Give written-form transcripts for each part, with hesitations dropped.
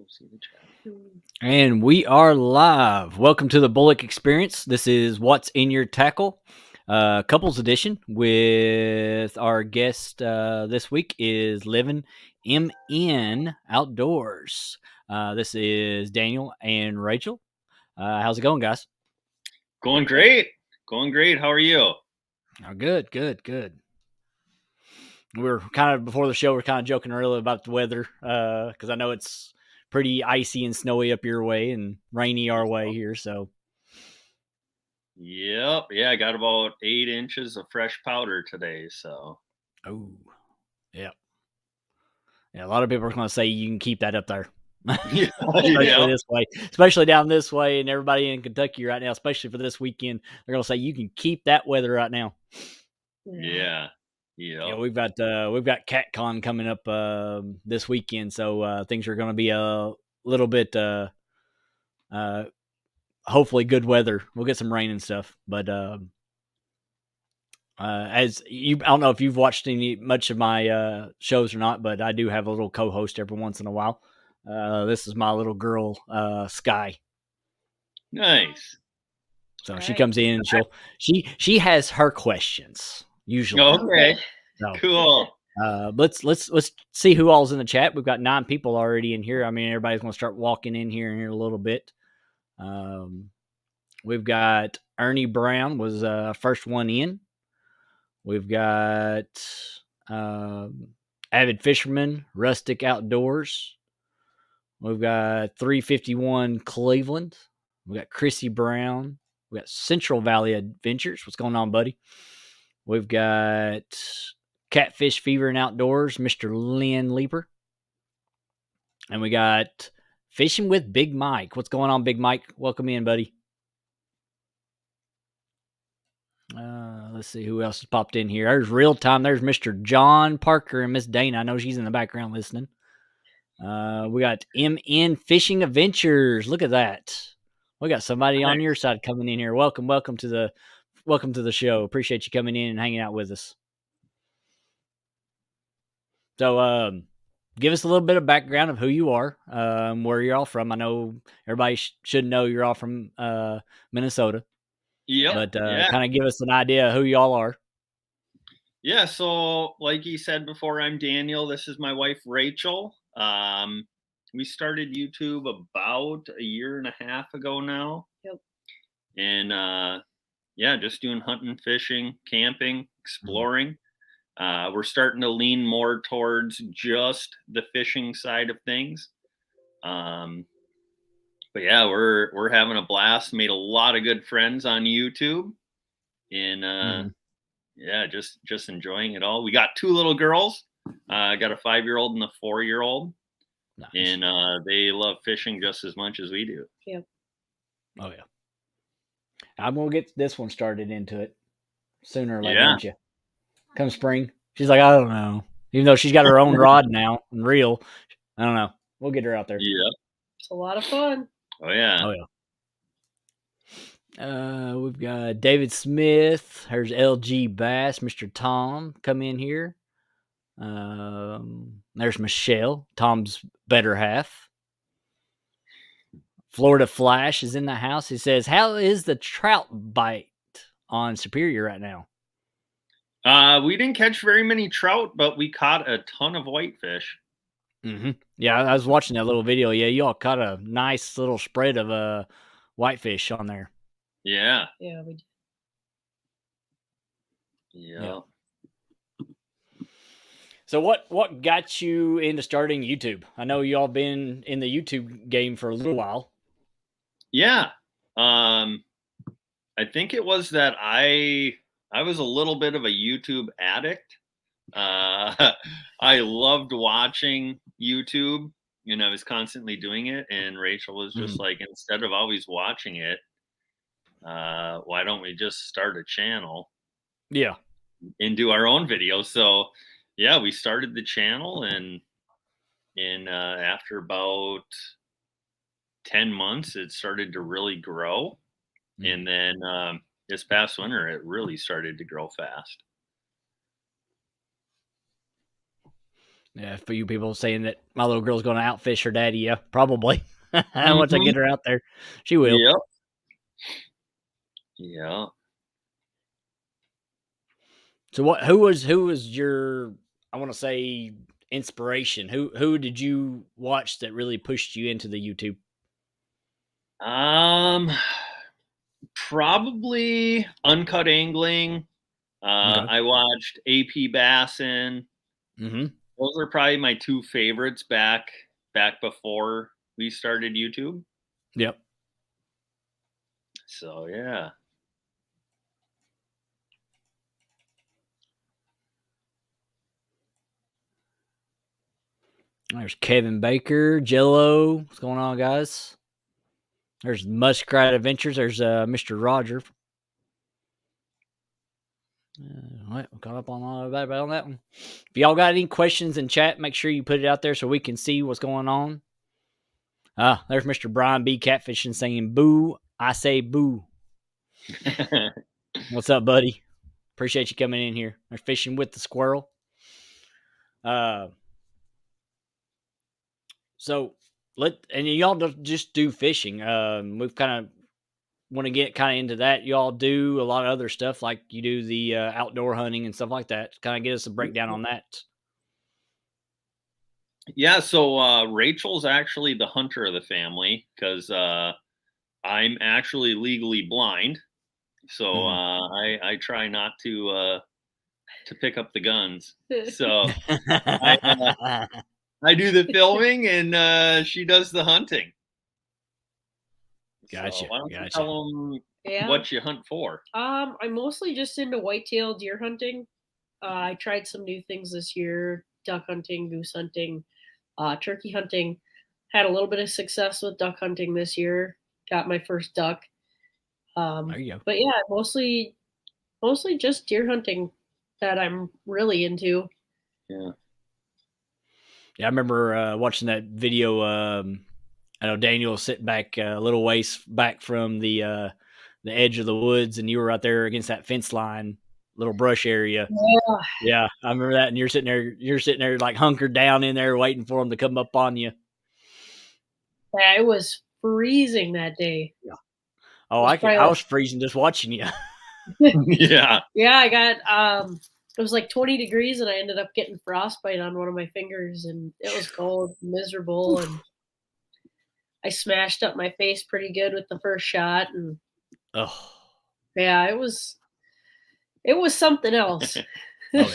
see the chat. And we are live. Welcome to the Bullock Experience. This is What's in Your Tackle, couples edition. With our guest this week is Livin MN Outdoors. This is Daniel and Rachel. How's it going, guys? Going great. Going great. How are you? Oh, good. We're kind of before the show. We're kind of joking earlier about the weather because I know it's pretty icy and snowy up your way and rainy our way here. So, Yep. Yeah, I got about 8 inches of fresh powder today. So, oh, yeah. A lot of people are going to say you can keep that up there. especially this way, especially down this way, and everybody in Kentucky right now, especially for this weekend, they're going to say you can keep that weather right now. Yeah. We've got CatCon coming up this weekend, so things are going to be a little bit hopefully good weather. We'll get some rain and stuff, but as you, I don't know if you've watched much of my shows or not, but I do have a little co-host every once in a while. This is my little girl, Sky. Nice. So she comes in and she has her questions usually. Okay. So, cool. Let's see who all's in the chat. We've got 9 people already in here. I mean, everybody's going to start walking in here a little bit. We've got Ernie Brown was first one in. We've got Avid Fisherman, Rustic Outdoors. We've got 351 Cleveland. We've got Chrissy Brown. We've got Central Valley Adventures. What's going on, buddy? We've got Catfish Fever and Outdoors, Mr. Lynn Leaper. And we got Fishing with Big Mike. What's going on, Big Mike? Welcome in, buddy. Let's see who else has popped in here. There's Real Time. There's Mr. John Parker and Miss Dana. I know she's in the background listening. We got MN Fishing Adventures. Look at that. We got somebody on your side coming in here. Welcome to the show. Appreciate you coming in and hanging out with us. So, give us a little bit of background of who you are, where you're all from. I know everybody should know you're all from Minnesota. Yeah. But kind of give us an idea of who y'all are. Yeah. So, like you said before, I'm Daniel. This is my wife, Rachel. We started YouTube about a year and a half ago now. Yep. And just doing hunting, fishing, camping, exploring. We're starting to lean more towards just the fishing side of things. But yeah, we're having a blast. Made a lot of good friends on YouTube, and just enjoying it all. We got 2 little girls. I got a 5-year-old and a 4-year-old, nice. And they love fishing just as much as we do. Yep. Oh yeah. I'm gonna get this one started into it sooner or later, don't you? Come spring. She's like, I don't know. Even though she's got her own rod now and reel, I don't know. We'll get her out there. Yeah. It's a lot of fun. Oh yeah. We've got David Smith. There's LG Bass, Mr. Tom, come in here. There's Michelle, Tom's better half. Florida Flash is in the house. He says, how is the trout bite on Superior right now? We didn't catch very many trout, but we caught a ton of whitefish. Mm-hmm. Yeah, I was watching that little video. Yeah, you all caught a nice little spread of whitefish on there. Yeah. Yeah, we did. Yeah. So what got you into starting YouTube? I know you all been in the YouTube game for a little while. Yeah. I think it was that I was a little bit of a YouTube addict. I loved watching YouTube, and I was constantly doing it. And Rachel was just like, instead of always watching it, why don't we just start a channel? Yeah. And do our own videos. So yeah, we started the channel, and after about 10 months, it started to really grow. And then this past winter, it really started to grow fast. Yeah, for you people saying that my little girl's going to outfish her daddy, yeah, probably. Once I Hmm. get her out there, she will. Yep. Yeah. So what? Who was your? I want to say inspiration. Who did you watch that really pushed you into the YouTube? Um, Probably uncut angling. Okay. I watched AP Bassin. Mm-hmm. Those are probably my two favorites back before we started YouTube. Yep. So yeah. There's Kevin Baker, Jello. What's going on, guys? There's Muskrat Adventures. There's Mr. Roger. What? Caught up on that one. If y'all got any questions in chat, make sure you put it out there so we can see what's going on. There's Mr. Brian B. Catfishing saying boo. I say boo. What's up, buddy? Appreciate you coming in here. They're fishing with the squirrel. So and y'all don't just do fishing. We've kind of want to get kind of into that. Y'all do a lot of other stuff, like you do the outdoor hunting and stuff like that. Kind of get us a breakdown on that. Yeah, so Rachel's actually the hunter of the family because I'm actually legally blind. So I try not to pick up the guns. So I do the filming and she does the hunting. So Gotcha. why don't you Gotcha. tell them Yeah. what you hunt for? I'm mostly just into whitetail deer hunting. I tried some new things this year: duck hunting, goose hunting, turkey hunting. Had a little bit of success with duck hunting this year. Got my first duck. There you go. But yeah, mostly just deer hunting that I'm really into. Yeah. Yeah, I remember watching that video. I know Daniel was sitting back a little ways back from the edge of the woods, and you were right there against that fence line, little brush area. Yeah, Yeah, I remember that. And you're sitting there like hunkered down in there, waiting for them to come up on you. it was freezing that day. Yeah. Oh, It was I was freezing just watching you. Yeah. Yeah, I got it was like 20 degrees and I ended up getting frostbite on one of my fingers and it was cold, miserable, and I smashed up my face pretty good with the first shot, and Oh, yeah, it was something else. oh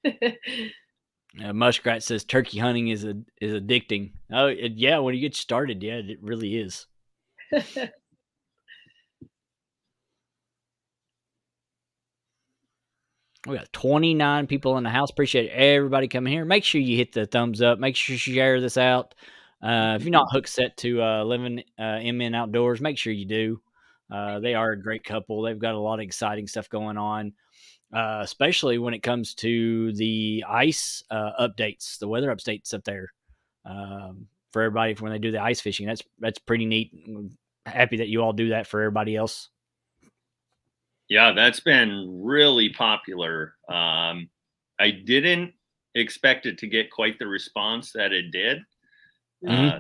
yeah. Muskrat says turkey hunting is addicting. Oh yeah, when you get started, yeah, it really is. We got 29 people in the house. Appreciate everybody coming here. Make sure you hit the thumbs up. Make sure you share this out. If you're not hook set to Livin MN Outdoors, make sure you do. They are a great couple. They've got a lot of exciting stuff going on, especially when it comes to the ice updates, the weather updates up there for everybody when they do the ice fishing. That's pretty neat. I'm happy that you all do that for everybody else. Yeah, that's been really popular. I didn't expect it to get quite the response that it did.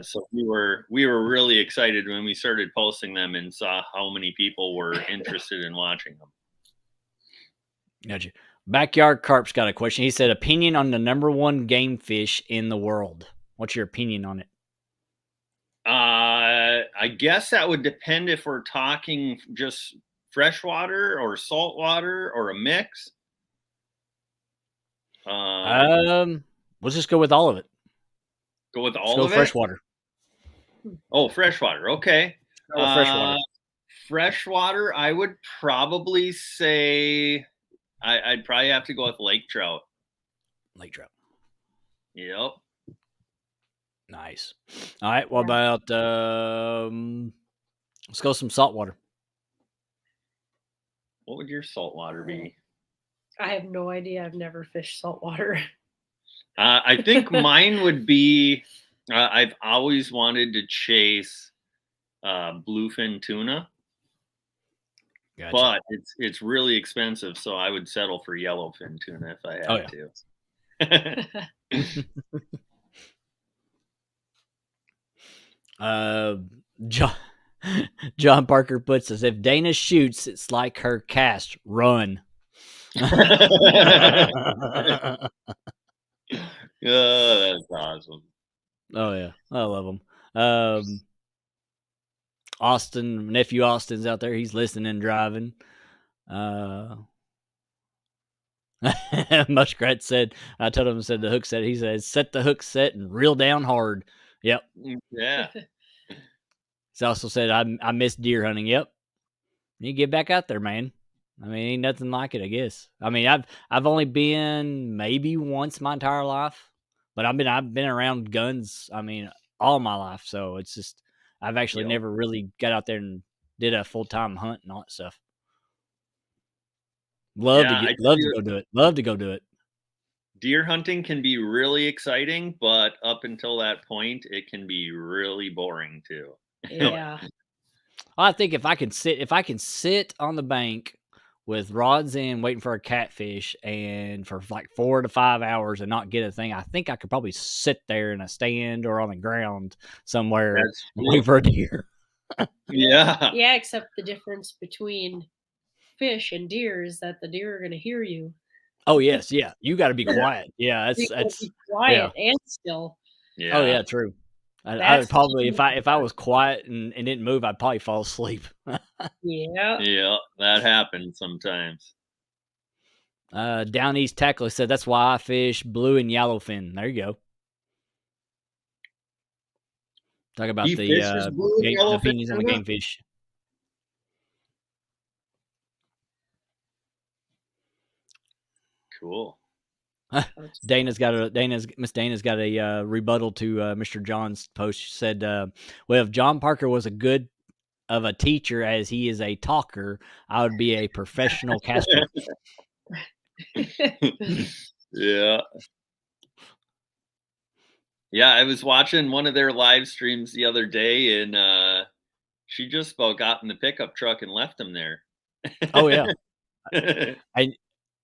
So we were really excited when we started posting them and saw how many people were interested in watching them. Gotcha. Backyard Carp's got a question. He said, opinion on the number one game fish in the world. What's your opinion on it? I guess that would depend if we're talking just freshwater or saltwater or a mix. Let's just go with all of it. Go with Let's all go of it. freshwater. Oh, freshwater. Okay. Freshwater. Freshwater, I would probably say I'd probably have to go with lake trout. Lake trout. Yep. Nice. All right. What about let's go some saltwater. What would your saltwater be? I have no idea. I've never fished saltwater. I think mine would be. I've always wanted to chase bluefin tuna, Gotcha. but it's really expensive, so I would settle for yellowfin tuna if I had to. John, John Parker puts us, if Dana shoots, it's like her cast. Run. Oh, that's awesome. Oh yeah, I love them. Austin, nephew Austin's out there. He's listening and driving. Muskrat said, I told him, said the hook set. He said, set the hook set and reel down hard. Yep. Yeah. He also said, I miss deer hunting. Yep. You get back out there, man. I mean, ain't nothing like it, I guess. I mean, I've only been maybe once my entire life, but I've been around guns. I mean, all my life. So it's just I've actually never really got out there and did a full-time hunt and all that stuff. Love to go do it. Love to go do it. Deer hunting can be really exciting, but up until that point, it can be really boring too. Yeah. I think if I can sit on the bank with rods in, waiting for a catfish, and for like 4 to 5 hours and not get a thing, I think I could probably sit there in a stand or on the ground somewhere and wait for a deer. Yeah. Yeah, except the difference between fish and deer is that the deer are going to hear you. Oh yes, yeah. You got to be quiet. Yeah, that's be quiet and still. Yeah. Oh yeah, true. I would probably if I was quiet and didn't move, I'd probably fall asleep. Yeah. Yeah, that happens sometimes. Down East Tackler said that's why I fish blue and yellowfin. There you go. Talk about the finies on the game fish. Cool. Miss Dana's got a rebuttal to Mr. John's post. She said, well, if John Parker was a good of a teacher as he is a talker, I would be a professional caster. Yeah. Yeah, I was watching one of their live streams the other day, and she just about got in the pickup truck and left him there. Oh yeah.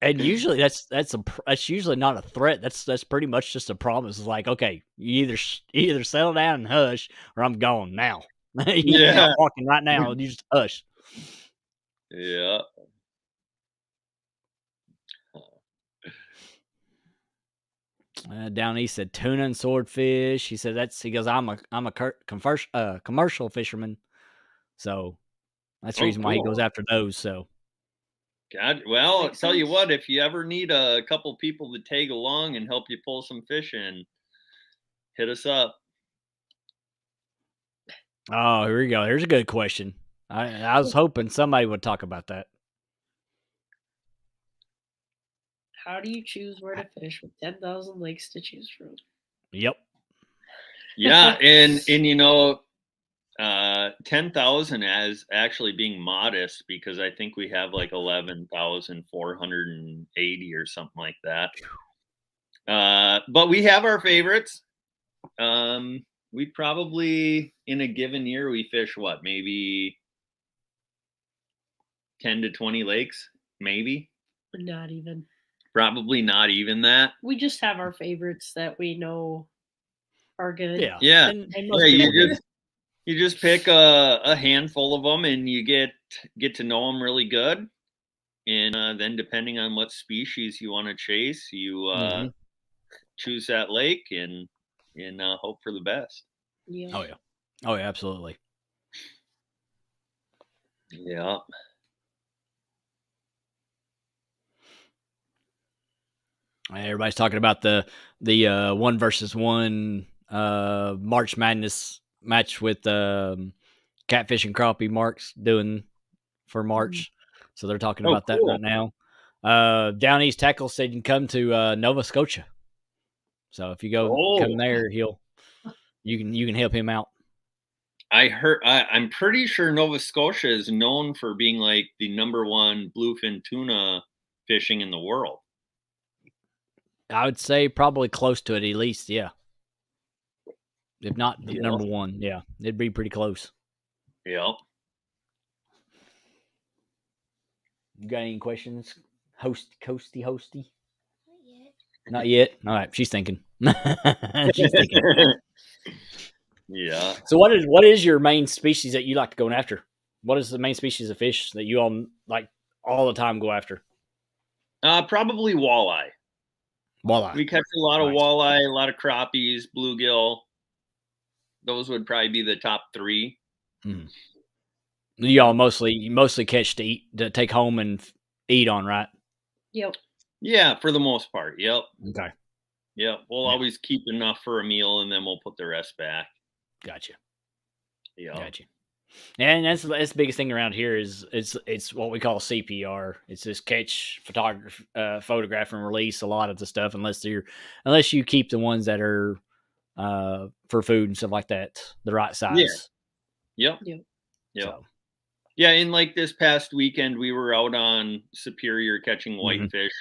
And usually that's usually not a threat. That's pretty much just a promise. It's like, okay, you either settle down and hush, or I'm gone now. Yeah, I'm walking right now. You just hush. Yeah. Down east said tuna and swordfish. He said he goes, I'm a commercial fisherman, so that's the reason why he goes after those. So. God, well, I'll tell you what, if you ever need a couple people to tag along and help you pull some fish in, hit us up. Oh, here we go. Here's a good question. I was hoping somebody would talk about that. How do you choose where to fish with 10,000 lakes to choose from? Yep. Yeah, and 10,000 as actually being modest, because I think we have like 11,480 or something like that. But we have our favorites. We probably in a given year we fish what, maybe 10 to 20 lakes, maybe. Not even. Probably not even that. We just have our favorites that we know are good. Yeah. Yeah. And you just pick a handful of them and you get to know them really good. And then depending on what species you want to chase, you choose that lake and hope for the best. Yeah. Oh yeah. Oh yeah, absolutely. Yeah. Everybody's talking about the 1-versus-1 March Madness match with Catfish and Crappie Mark's doing for March. So they're talking about that right now. Down East Tackle said you can come to Nova Scotia. So if you come there, you can help him out. I'm pretty sure Nova Scotia is known for being like the #1 bluefin tuna fishing in the world. I would say probably close to it, at least, yeah. If not the #1, yeah. It'd be pretty close. Yeah. You got any questions? Hosty? Not yet. Not yet. All right, she's thinking. She's thinking. Yeah. So what is your main species that you like to go after? What is the main species of fish that you all like all the time go after? Probably walleye. Walleye. We catch a lot of Nice. walleye, a lot of crappies, bluegill. Those would probably be the top 3. Mm. Y'all mostly catch to eat, to take home and eat on, right? Yep. Yeah, for the most part. Yep. Okay. Yep. We'll Yeah. always keep enough for a meal, and then we'll put the rest back. Gotcha. Yeah. Gotcha. And that's the biggest thing around here is it's what we call CPR. It's just catch, photograph, and release a lot of the stuff, unless you keep the ones that are for food and stuff like that, the right size. Yep. Yep. Yep. So, Yeah, and like this past weekend, we were out on Superior catching Mhm. whitefish,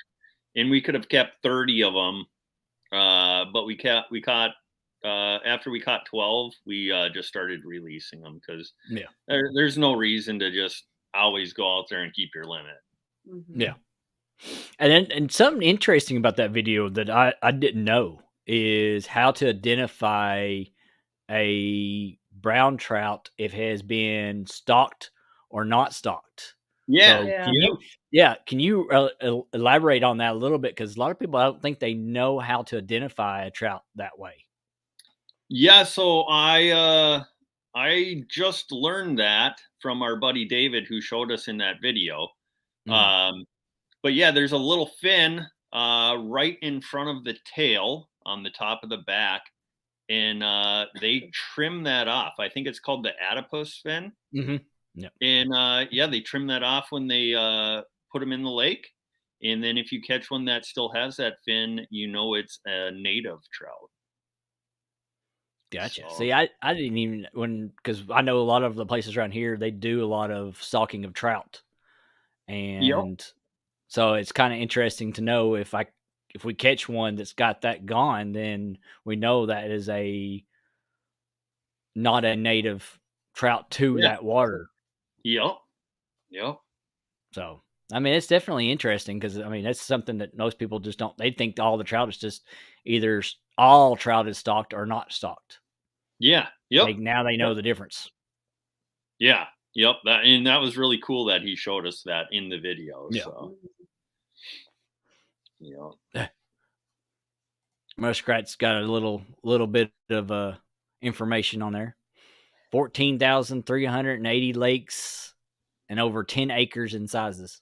and we could have kept 30 of them, but we caught after we caught 12, we just started releasing them because Yeah. there's no reason to just always go out there and keep your limit. Mhm. Yeah. And something interesting about that video that I didn't know is how to identify a brown trout if it has been stalked or not stalked. Yeah, So Yeah. can you elaborate on that a little bit? Because a lot of people, I don't think they know how to identify a trout that way. yeah. So I just learned that from our buddy David, who showed us in that video. Mhm. But yeah, there's a little fin right in front of the tail on the top of the back, and they trim that off. I think it's called the adipose fin, Mhm. Yeah. and yeah, they trim that off when they put them in the lake. And then if you catch one that still has that fin, you know it's a native trout. Gotcha. So See, I didn't even because I know a lot of the places around here, they do a lot of stalking of trout, yep, and so it's kind of interesting to know if we catch one that's got that gone, then we know that is not a native trout to yeah, that water. yep, yep, So I mean, it's definitely interesting because I mean that's something that most people just don't. They think all the trout is just either all trout is stalked or not stalked. yeah, yep, Now they yep, know the difference. yeah, yep. That was really cool that he showed us that in the video. Yeah. So yeah. Muskrat's got a little bit of information on there. 14,380 lakes and over 10 acres in sizes.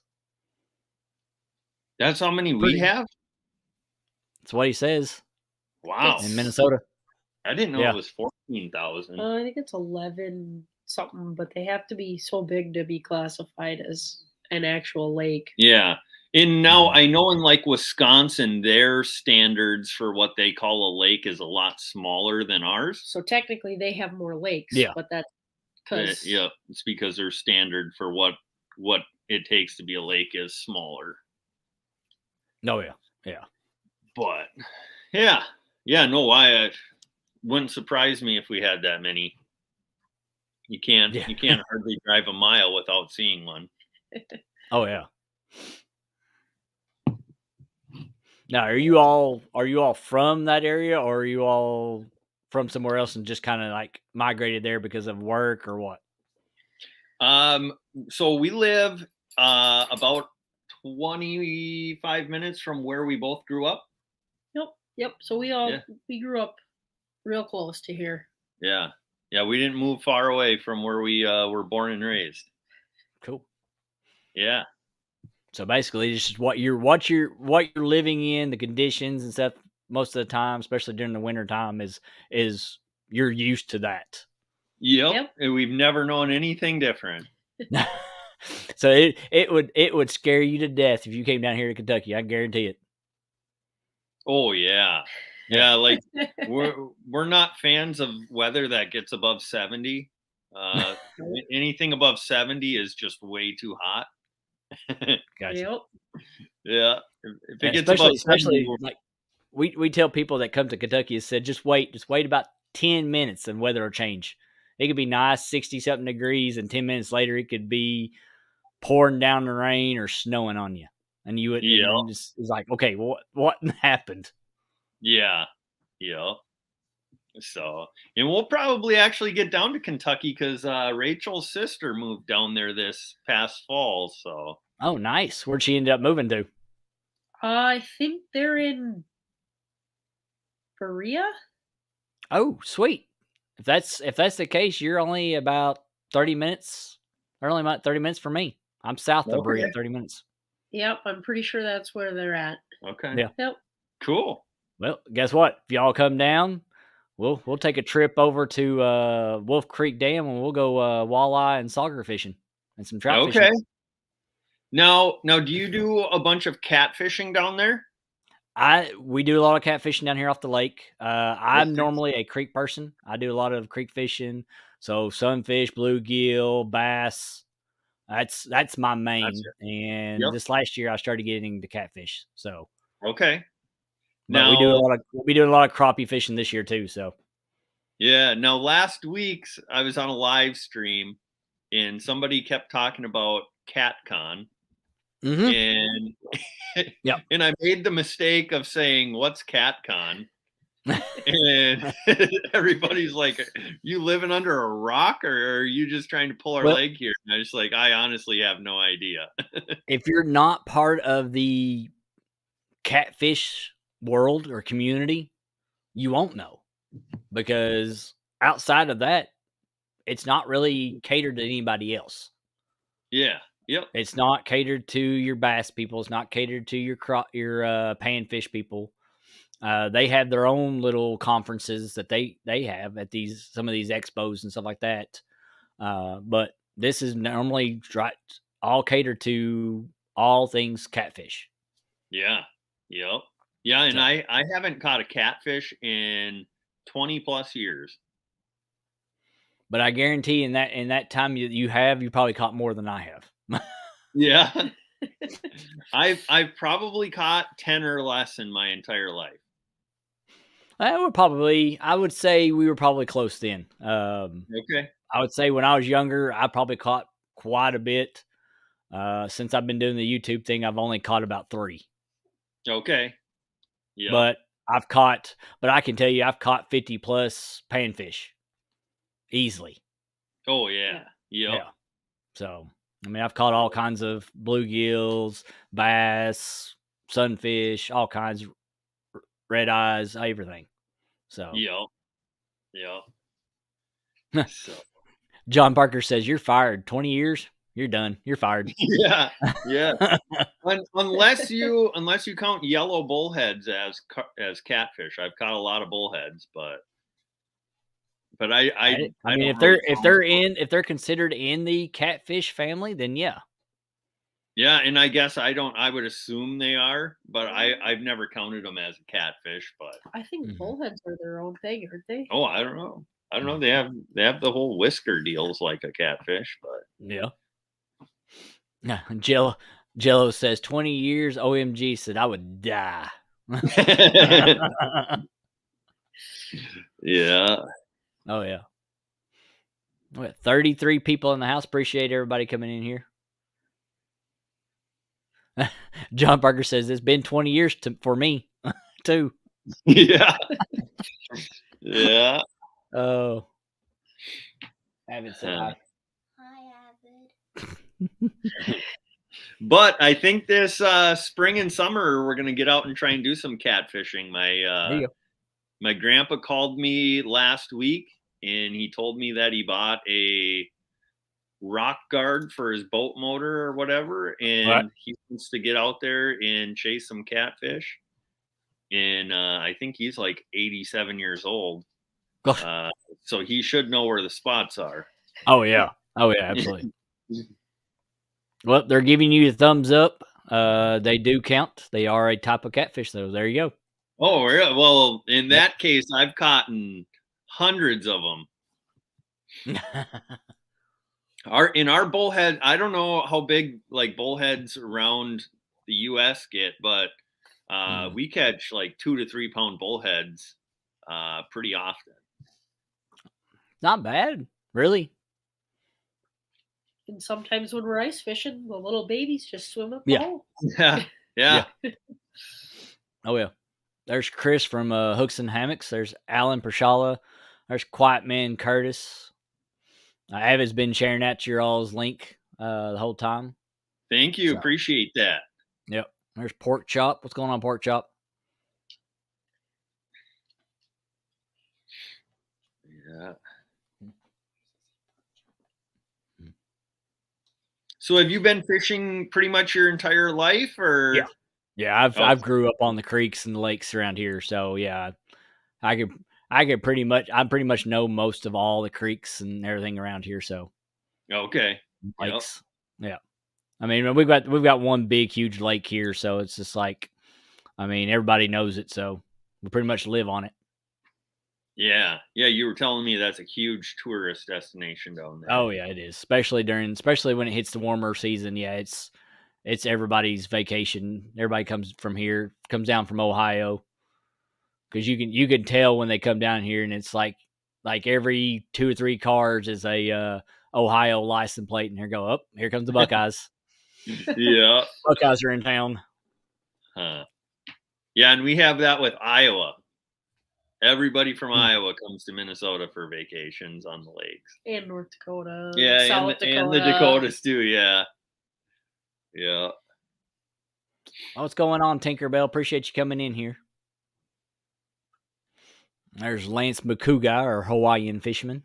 That's how many we Pretty. have? That's what he says Wow. in Minnesota. I didn't know Yeah. it was 14,000. I think it's 11 something, but they have to be so big to be classified as an actual lake. Yeah. And now Mhm. I know in like Wisconsin, their standards for what they call a lake is a lot smaller than ours. So technically, they have more lakes. Yeah. But that's because Yeah, it's because their standard for what it takes to be a lake is smaller. Oh, yeah. Yeah. But yeah. Yeah, no, why it wouldn't surprise me if we had that many. You can't hardly drive a mile without seeing one. Oh, yeah. Now, are you all from that area, or are you all from somewhere else and just kind of like migrated there because of work or what? So we live about 25 minutes from where we both grew up. Yep. So we grew up real close to here. Yeah. Yeah, we didn't move far away from where we were born and raised. Cool. Yeah. So basically, it's just what you're living in, the conditions and stuff. Most of the time, especially during the winter time, is you're used to that. Yep. And we've never known anything different. So it would scare you to death if you came down here to Kentucky. I guarantee it. Oh yeah. Yeah, like we're not fans of weather that gets above 70. Anything above 70 is just way too hot. Gotcha. Yep. Yeah. If it And gets above 70, especially like we tell people that come to Kentucky and said just wait about 10 minutes and weather will change. It could be nice 60 something degrees and 10 minutes later it could be pouring down the rain or snowing on you. and you would, Yeah. and then just it's like, okay, what happened? Yeah. Yeah. So, and we'll probably actually get down to Kentucky because Rachel's sister moved down there this past fall. So, Oh, nice. Where'd she end up moving to? I think they're in Korea. Oh, sweet. If that's the case, you're only about 30 minutes. Or only about 30 minutes from me. I'm south of Berea, okay. 30 minutes. Yep, I'm pretty sure that's where they're at. Okay. Yeah. Yep. Cool. Well, guess what? If y'all come down, we'll take a trip over to Wolf Creek Dam and we'll go walleye and sauger fishing and some trout Okay. fishing. Now, do you do a bunch of catfishing down there? We do a lot of catfishing down here off the lake. I'm Okay. normally a creek person. I do a lot of creek fishing. So sunfish, bluegill, bass. That's my main. Gotcha. And Yep. this last year I started getting into catfish. So Okay. but Now, we'll be doing a lot of crappie fishing this year too. So yeah. Now, last week I was on a live stream and somebody kept talking about CatCon. And Yep. and I made the mistake of saying, "What's CatCon?" And everybody's like, "You living under a rock, or are you just trying to pull our Well- leg here?" And I was like, "I honestly have no idea." If you're not part of the catfish world or community, you won't know, because outside of that, it's not really catered to anybody else. Yeah. Yep. It's not catered to your bass people. It's not catered to your panfish people. They have their own little conferences that they have at some of these expos and stuff like that. But this is normally all catered to all things catfish. Yeah. Yep. Yeah, and So. I haven't caught a catfish in 20 plus years. But I guarantee in that time you probably caught more than I have. Yeah. I've probably caught 10 or less in my entire life. I would say we were probably close then. Okay. I would say when I was younger, I probably caught quite a bit. Since I've been doing the YouTube thing, I've only caught about 3. Okay. Yeah. But I can tell you I've caught 50 plus panfish easily. Oh yeah. Yep. Yeah. So, I mean, I've caught all kinds of bluegills, bass, sunfish, all kinds, red eyes, everything. So, Yep. Yep. So. John Parker says, "You're fired. 20 years, you're done. You're fired." Yeah. Yeah. unless you count yellow bullheads as catfish. I've caught a lot of bullheads, but I mean, if they're considered in the catfish family, then yeah. Yeah, and I guess I would assume they are, but I've never counted them as a catfish, but I think bullheads are their own thing, aren't they? oh, I don't know. They have the whole whisker deals like a catfish, but yeah. Jello says 20 years. OMG said I would die. yeah. Oh yeah. We got 33 people in the house. Appreciate everybody coming in here. John Parker says it's been 20 years for me too. Yeah. Yeah. Oh. Avid said hi. Hi, Avid. But I think this spring and summer we're gonna get out and try and do some catfishing. My grandpa called me last week and he told me that he bought a rock guard for his boat motor or whatever, and he wants to get out there and chase some catfish. And I think he's like 87 years old. So he should know where the spots are. Oh yeah, absolutely. Well, they're giving you a thumbs up. They do count. They are a type of catfish, though. There you go. Oh, really? Well, in that case, I've caught hundreds of them. In our bullhead, I don't know how big like bullheads around the U.S. get, but we catch like 2 to 3 pound bullheads pretty often. Not bad, really. And sometimes when we're ice fishing, the little babies just swim up the Yeah. hole. Yeah. Yeah. Oh yeah. There's Chris from Hooks and Hammocks. There's Alan Pershala. There's Quiet Man Curtis. Ava's been sharing that to your all's link the whole time. Thank you. So. Appreciate that. Yep. There's Pork Chop. What's going on, Pork Chop? Yeah. So have you been fishing pretty much your entire life, or? Yeah. Yeah, I've grew up on the creeks and the lakes around here, so yeah, I could pretty much know most of all the creeks and everything around here. So Okay. lakes, yeah. I mean, we've got one big, huge lake here, so it's just like, I mean, everybody knows it, so we pretty much live on it. Yeah. Yeah. You were telling me that's a huge tourist destination down there. Oh yeah, it is, especially when it hits the warmer season. Yeah, it's everybody's vacation. Everybody comes down from Ohio, because you can tell when they come down here, and it's like every 2 or 3 cars is a Ohio license plate, and here comes the Buckeyes. Yeah. Buckeyes are in town. Huh. Yeah, and we have that with Iowa. Everybody from Iowa comes to Minnesota for vacations on the lakes. And North Dakota. Yeah, South Dakota. and the Dakotas too, yeah. Yeah. What's going on, Tinkerbell? Appreciate you coming in here. There's Lance Makuga, our Hawaiian fisherman.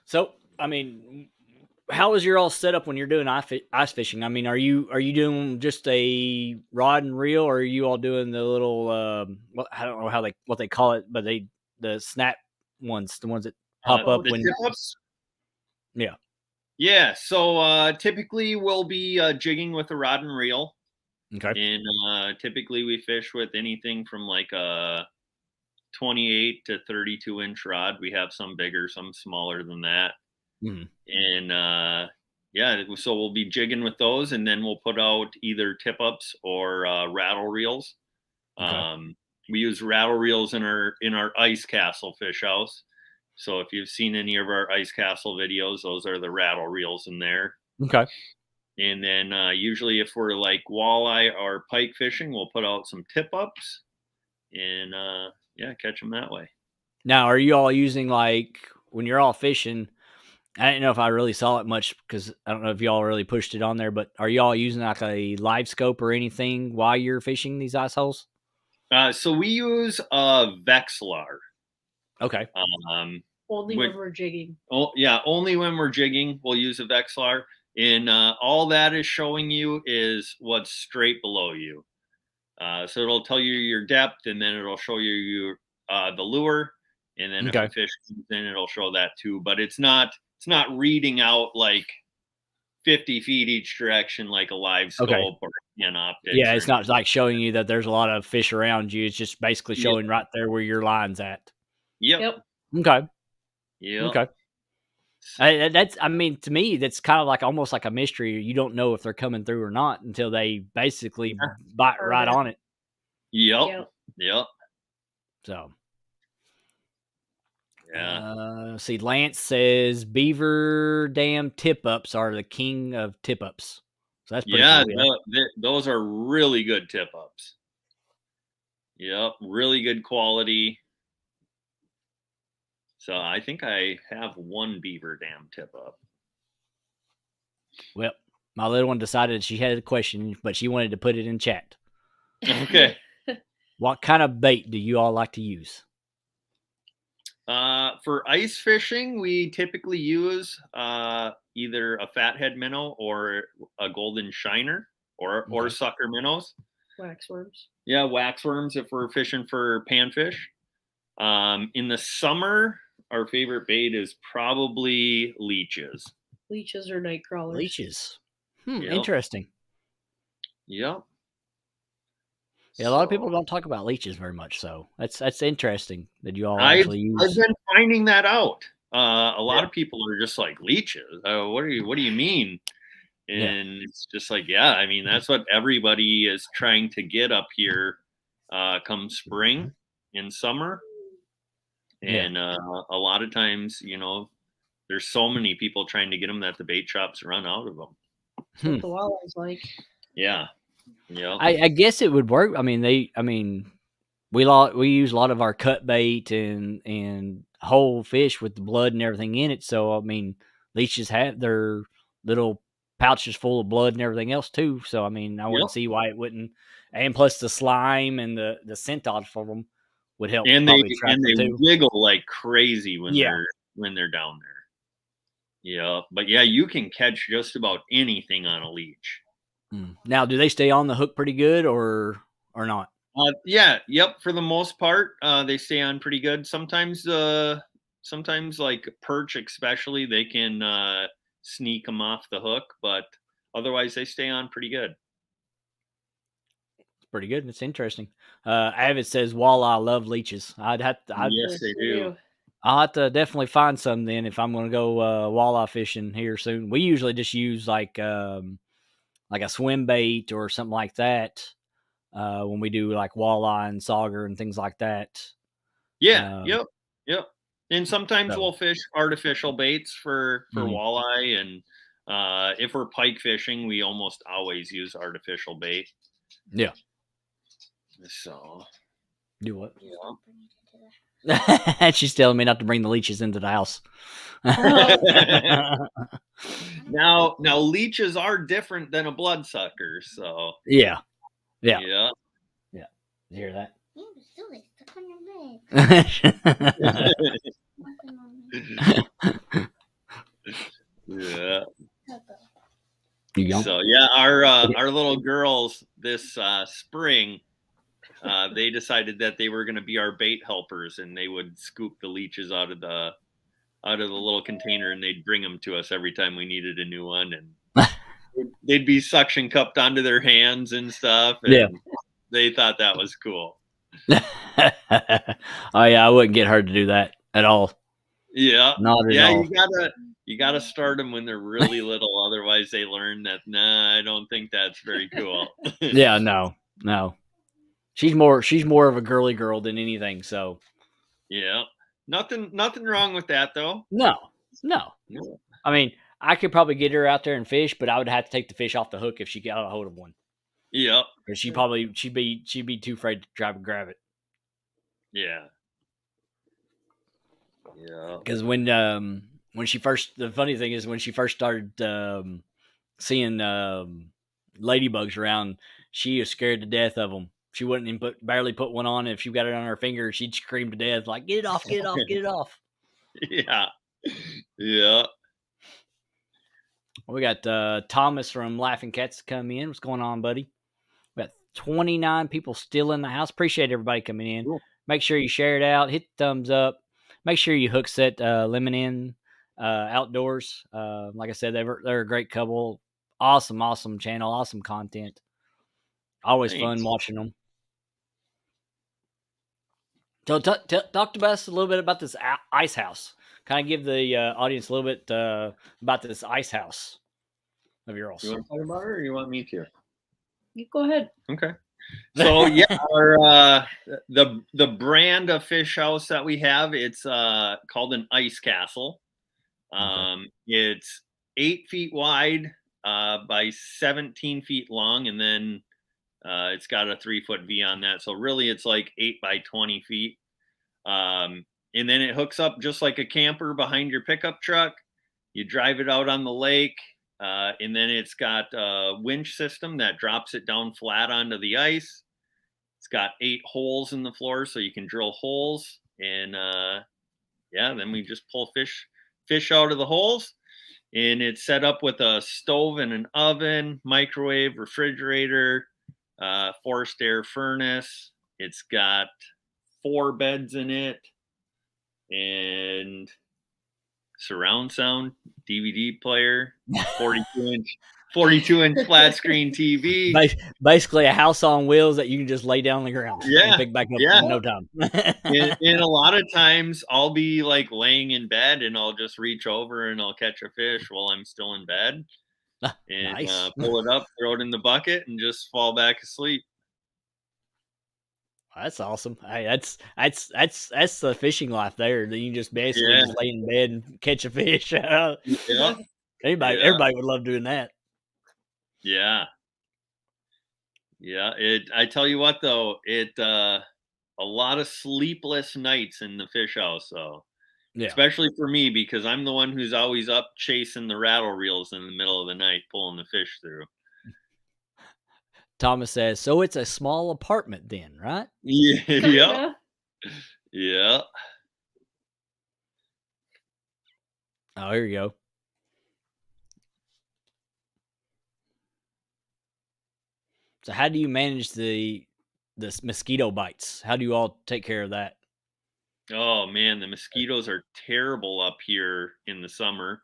So, I mean, how is your all set up when you're doing ice fishing? I mean, are you doing just a rod and reel, or are you all doing the little I don't know what they call it, but the snap ones, the ones that pop up the when tip-ups? Yeah. Yeah, so typically we'll be jigging with a rod and reel. Okay. And typically we fish with anything from like a 28 to 32 inch rod. We have some bigger, some smaller than that. Mm-hmm. And yeah, so we'll be jigging with those, and then we'll put out either tip ups or rattle reels. Okay. We use rattle reels in our ice castle fish house. So if you've seen any of our ice castle videos, those are the rattle reels in there. Okay. And then usually if we're like walleye or pike fishing, we'll put out some tip ups and yeah, catch them that way. Now, are you all using, like, when you're all fishing, I didn't know if I really saw it much because I don't know if y'all really pushed it on there, but are y'all using like a live scope or anything while you're fishing these ice holes? So we use a Vexilar. Okay. Only when we're jigging. Oh yeah, only when we're jigging we'll use a Vexilar, and all that is showing you is what's straight below you. So it'll tell you your depth, and then it'll show you the lure, and then if a fish comes in, it'll show that too. But it's not reading out like 50 feet each direction like a live scope or an optics. Yeah, it's not like showing you that there's a lot of fish around you. It's just basically showing right there where your line's at. Yep. Okay. Yeah. Okay. I mean, to me, that's kind of like almost like a mystery. You don't know if they're coming through or not until they basically bite right on it. Yep. So. Yeah. See, Lance says Beaver Dam tip ups are the king of tip ups. So that's pretty cool. Those are really good tip ups. Yep, really good quality. So I think I have one Beaver Dam tip up. Well, my little one decided she had a question, but she wanted to put it in chat. Okay. What kind of bait do you all like to use? For ice fishing, we typically use either a fathead minnow or a golden shiner or sucker minnows. Waxworms. Yeah, waxworms if we're fishing for panfish. In the summer, our favorite bait is probably leeches. Leeches or night crawlers. Leeches. Interesting. Yep. Yeah, a lot of people don't talk about leeches very much, so that's interesting that you all actually use. I've been finding that out. A lot of people are just like, leeches. What do you mean? And it's just like, yeah, I mean, that's what everybody is trying to get up here come spring and summer. And a lot of times, there's so many people trying to get them that the bait shops run out of them. That's what the walleye's like. Yeah. Yeah. I guess it would work. I mean, we use a lot of our cut bait and whole fish with the blood and everything in it. So I mean, leeches have their little pouches full of blood and everything else too. So I mean, I wouldn't see why it wouldn't. And plus the slime and the scent off of them would help. And probably they attract them too. wiggle like crazy when they're down there. Yeah, but yeah, you can catch just about anything on a leech. Now, do they stay on the hook pretty good or not? Yep. For the most part, they stay on pretty good. Sometimes like perch, especially, they can sneak them off the hook, but otherwise they stay on pretty good. It's pretty good. It's interesting. Avid says walleye love leeches. Yes, they do. I'll have to definitely find some then if I'm going to go walleye fishing here soon. We usually just use like a swim bait or something like that when we do like walleye and sauger and things like that. Yeah. Yep. And sometimes we'll fish artificial baits for walleye, and if we're pike fishing, we almost always use artificial bait. Yeah. So. Do what? Yeah. She's telling me not to bring the leeches into the house. Now leeches are different than a bloodsucker, so yeah. You hear that? Still they stuck on your leg. Yeah. So yeah, our little girls this spring, they decided that they were going to be our bait helpers, and they would scoop the leeches out of the little container, and they'd bring them to us every time we needed a new one, and they'd be suction cupped onto their hands and stuff. And they thought that was cool. Oh yeah, I wouldn't get her to do that at all. Yeah, not at all. You gotta start them when they're really little, otherwise they learn that. Nah, I don't think that's very cool. Yeah, no. She's more of a girly girl than anything. So yeah, nothing wrong with that though. No. I mean, I could probably get her out there and fish, but I would have to take the fish off the hook if she got a hold of one. Yep. Because she'd be too afraid to try to grab it. Yeah. Yeah. Because when she first, the funny thing is when she first started seeing ladybugs around, she was scared to death of them. She wouldn't even barely put one on. If she got it on her finger, she'd scream to death like, "Get it off! Get it off! Get it off!" Yeah. Yeah. We got Thomas from Laughing Cats come in. What's going on, buddy? We got 29 people still in the house. Appreciate everybody coming in. Cool. Make sure you share it out. Hit the thumbs up. Make sure you hook set Lemon in Outdoors. Like I said, they're a great couple. Awesome channel. Awesome content. Always fun watching them. So talk to us a little bit about this ice house. Kind of give the audience a little bit about this ice house of yours. You want to talk about it, or you want me to? You go ahead. Okay. So yeah, our the brand of fish house that we have, it's called an ice castle. It's 8 feet wide by 17 feet long, and then it's got a 3-foot V on that. So really, it's like 8 by 20 feet. And then it hooks up just like a camper behind your pickup truck. You drive it out on the lake, and then it's got a winch system that drops it down flat onto the ice. It's got 8 holes in the floor, so you can drill holes. And then we just pull fish out of the holes. And it's set up with a stove and an oven, microwave, refrigerator, forced air furnace. It's got 4 beds in it, and surround sound, DVD player, 42 inch flat screen TV. Basically a house on wheels that you can just lay down on the ground. Yeah. And pick back up in no time. and a lot of times I'll be like laying in bed and I'll just reach over and I'll catch a fish while I'm still in bed and Nice. Pull it up, throw it in the bucket, and just fall back asleep. That's awesome. Hey, that's the fishing life there. That you just basically Yeah. just lay in bed and catch a fish. Yeah. Everybody would love doing that. Yeah. Yeah. I tell you what though, a lot of sleepless nights in the fish house, so Yeah. especially for me because I'm the one who's always up chasing the rattle reels in the middle of the night, pulling the fish through. Thomas says, so it's a small apartment then, right? Yeah. Yeah. Kinda. Yeah. Oh, here you go. So how do you manage the mosquito bites? How do you all take care of that? Oh man, the mosquitoes are terrible up here in the summer.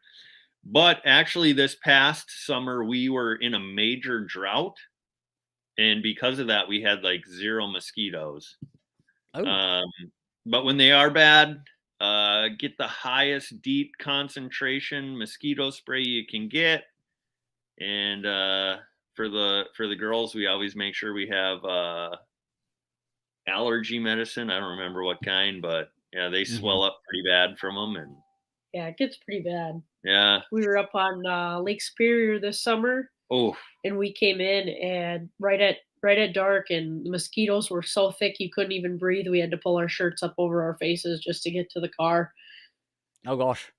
But actually, this past summer, we were in a major drought. And because of that, we had like 0 mosquitoes. Oh, But when they are bad, get the highest deep concentration mosquito spray you can get. And for the girls, we always make sure we have allergy medicine. I don't remember what kind, but yeah, they swell up pretty bad from them. And Yeah, it gets pretty bad. yeah. We were up on Lake Superior this summer, Oh, and we came in and right at dark, and the mosquitoes were so thick you couldn't even breathe. We had to pull our shirts up over our faces just to get to the car. oh gosh.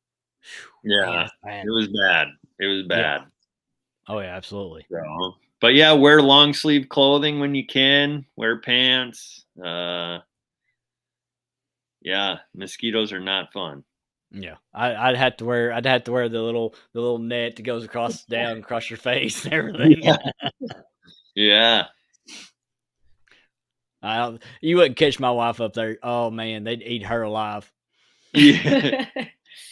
yeah. Man, that's bad. It was bad. It was bad. Oh yeah, absolutely. So, but yeah, wear long sleeve clothing when you can. Wear pants. Yeah, mosquitoes are not fun. Yeah, I'd have to wear the little net that goes across your face and everything. Yeah. You wouldn't catch my wife up there. Oh man, they'd eat her alive. Yeah.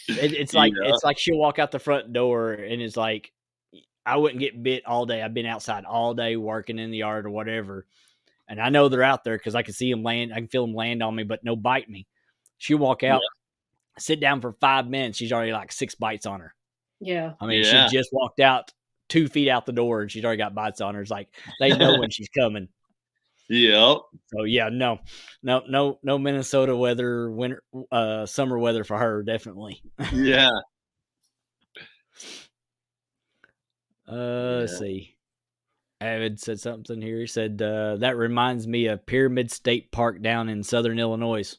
It's like she'll walk out the front door and it's like I wouldn't get bit all day. I've been outside all day working in the yard or whatever, and I know they're out there because I can see them land. I can feel them land on me, but no bite me. She'll walk out, sit down for 5 minutes. She's already like 6 bites on her. Yeah. I mean, she just walked out 2 feet out the door and she's already got bites on her. It's like they know when she's coming. Yep. So yeah, no Minnesota weather, winter, summer weather for her, definitely. Yeah. Let's see. Avid said something here. He said that reminds me of Pyramid State Park down in southern Illinois.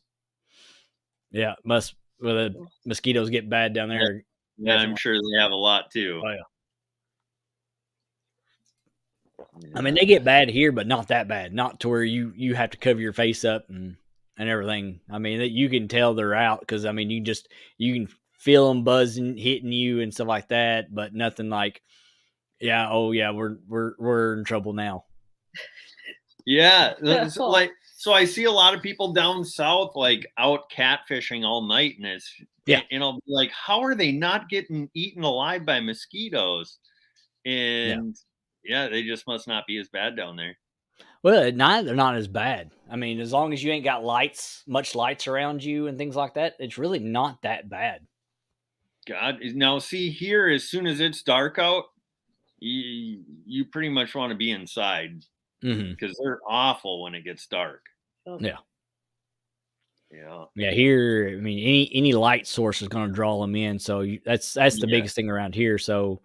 Yeah, the mosquitoes get bad down there. Yeah, I'm sure they have a lot too. Oh yeah. I mean, they get bad here, but not that bad. Not to where you have to cover your face up and everything. I mean, you can tell they're out because I mean, you can feel them buzzing, hitting you and stuff like that, but nothing like, yeah, oh yeah, we're in trouble now. Yeah, so I see a lot of people down south like out catfishing all night, and I'll be like, how are they not getting eaten alive by mosquitoes? And yeah, they just must not be as bad down there. Well, at night they're not as bad. I mean, as long as you ain't got much lights around you and things like that, it's really not that bad. God, now see here, as soon as it's dark out, you pretty much want to be inside because they're awful when it gets dark. Yeah. Yeah. Here, I mean, any light source is going to draw them in. So that's the biggest thing around here. So,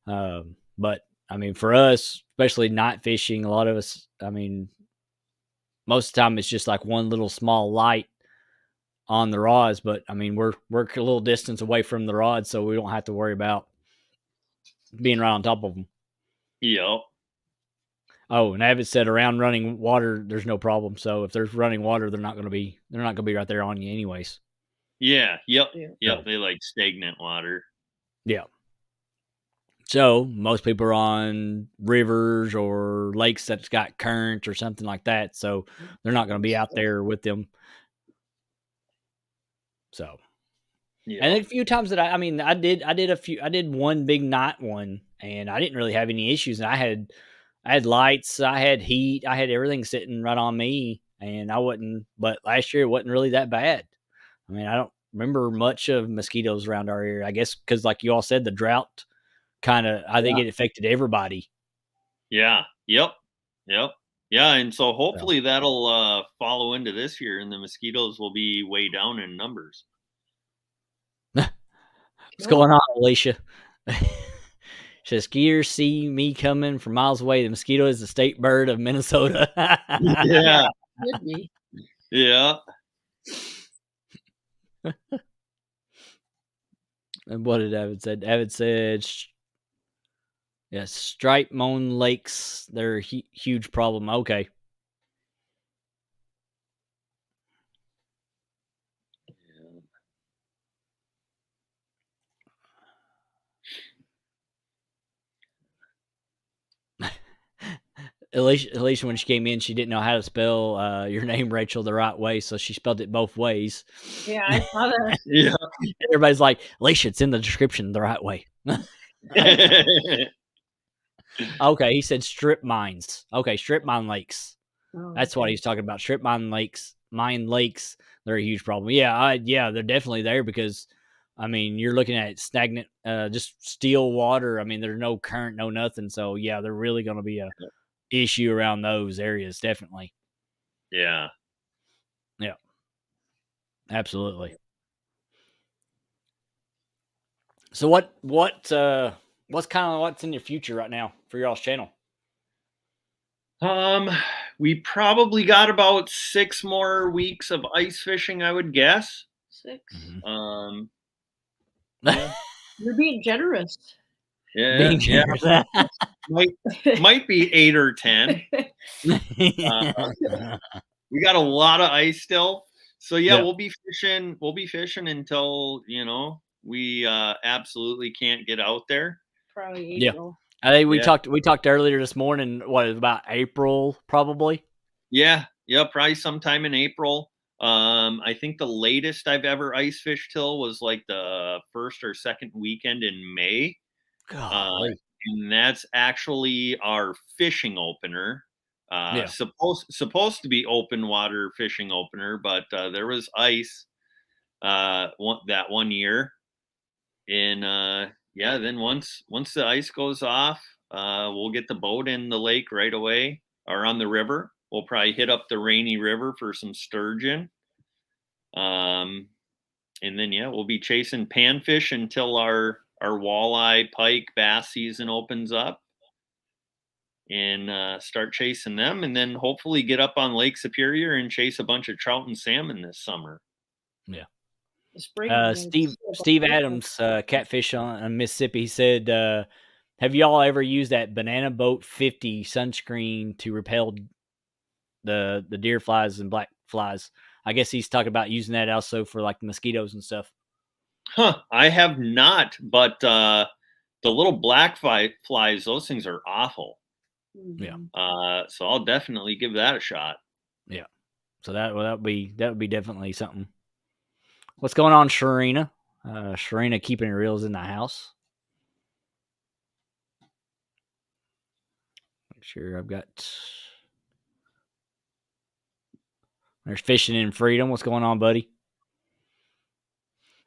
but I mean, for us, especially night fishing, a lot of us, I mean, most of the time it's just like one little small light on the rods. But I mean, we're a little distance away from the rods, so we don't have to worry about being right on top of them. Yep. Oh, and Abbott said around running water, there's no problem. So if there's running water, they're not going to be right there on you anyways. Yeah. Yep. They like stagnant water. Yeah. So most people are on rivers or lakes that's got current or something like that. So they're not going to be out there with them. So, and a few times that I did one big night one and I didn't really have any issues. And I had lights, I had heat, I had everything sitting right on me and but last year it wasn't really that bad. I mean, I don't remember much of mosquitoes around our area, I guess, because like you all said, the drought I think it affected everybody. Yeah. Yep. Yeah. And so hopefully that'll follow into this year, and the mosquitoes will be way down in numbers. What's going on, Alicia? Says skiers see me coming from miles away. The mosquito is the state bird of Minnesota. Yeah, Could be. yeah. And what did Avid said? Avid said, yes, stripe mown lakes. They're a huge problem. Okay. Alicia, when she came in, she didn't know how to spell your name, Rachel, the right way, so she spelled it both ways. Yeah, I saw that. Yeah. Everybody's like, Alicia, it's in the description the right way. Okay, he said strip mines. Okay, strip mine lakes. Oh, That's what he's talking about. Strip mine lakes. They're a huge problem. Yeah, they're definitely there because, I mean, you're looking at stagnant, just still water. I mean, there's no current, no nothing. So yeah, they're really going to be a issue around those areas, definitely. Yeah. Yeah. Absolutely. So what's in your future right now for y'all's channel? We probably got about 6 more weeks of ice fishing, I would guess. 6. Yeah. You're being generous. Yeah, yeah. might be 8 or 10. We got a lot of ice still, so yeah, we'll be fishing. We'll be fishing until we absolutely can't get out there. Probably April. I think we talked earlier this morning. What, about April, probably? Yeah, probably sometime in April. I think the latest I've ever ice fished till was like the first or second weekend in May. And that's actually our fishing opener. Supposed to be open water fishing opener, but there was ice that one year. And then once the ice goes off, we'll get the boat in the lake right away, or on the river. We'll probably hit up the Rainy River for some sturgeon. And then we'll be chasing panfish until our walleye, pike, bass season opens up, and start chasing them, and then hopefully get up on Lake Superior and chase a bunch of trout and salmon this summer. Yeah. Steve Adams, Catfish on Mississippi, he said, have y'all ever used that Banana Boat 50 sunscreen to repel the deer flies and black flies? I guess he's talking about using that also for like mosquitoes and stuff. I have not, but the little black flies, those things are awful. Yeah. So I'll definitely give that a shot. Yeah. So that would be definitely something. What's going on, Sharina? Sharina keeping it real is in the house. Make sure I've got. There's Fishing in Freedom. What's going on, buddy?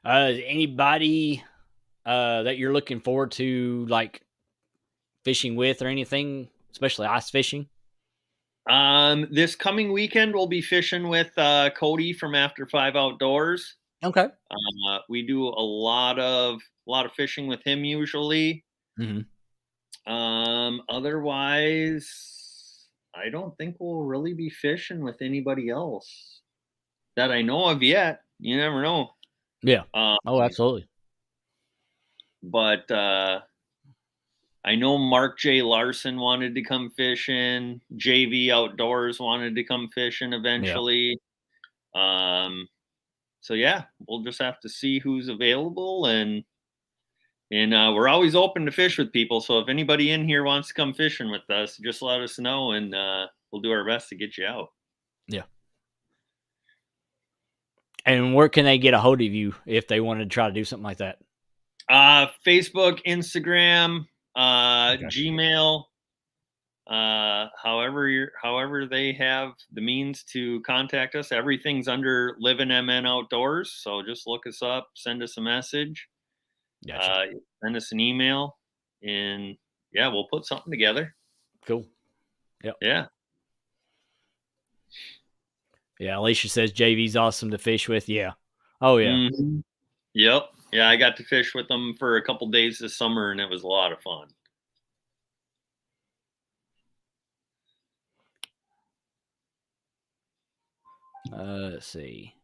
Anybody that you're looking forward to, like fishing with or anything, especially ice fishing? This coming weekend we'll be fishing with Cody from After 5 Outdoors. Okay. We do a lot of fishing with him usually. Mm-hmm. Otherwise, I don't think we'll really be fishing with anybody else that I know of yet. You never know. Yeah. Oh, absolutely. But I know Mark J. Larson wanted to come fishing. JV Outdoors wanted to come fishing eventually. Yeah. So yeah, we'll just have to see who's available, and we're always open to fish with people. So if anybody in here wants to come fishing with us, just let us know, and we'll do our best to get you out. Yeah. And where can they get a hold of you if they want to try to do something like that? Facebook, Instagram, Gmail, however they have the means to contact us. Everything's under Livin MN Outdoors. So just look us up, send us a message, send us an email, and we'll put something together. Cool. Yep. Yeah. Yeah, Alicia says JV's awesome to fish with. Yeah. Oh yeah. Mhm. Yep. Yeah, I got to fish with them for a couple days this summer, and it was a lot of fun. Let's see.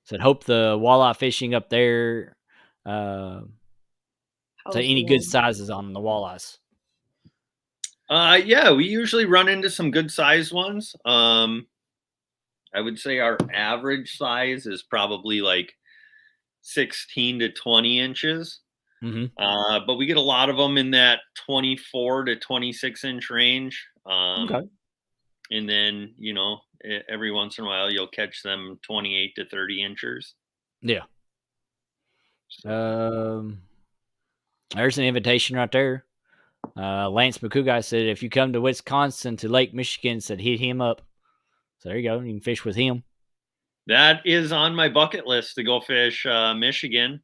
Said hope the walleye fishing up there. How's So any the good one? sizes on the walleyes? Yeah, we usually run into some good sized ones. I would say our average size is probably like 16 to 20 inches. Mm-hmm. But we get a lot of them in that 24 to 26-inch range. Okay. And then, every once in a while you'll catch them 28 to 30 inches. Yeah. There's an invitation right there. Lance McCougai said if you come to Wisconsin to Lake Michigan, said hit him up. So there you go. You can fish with him. That is on my bucket list to go fish Michigan.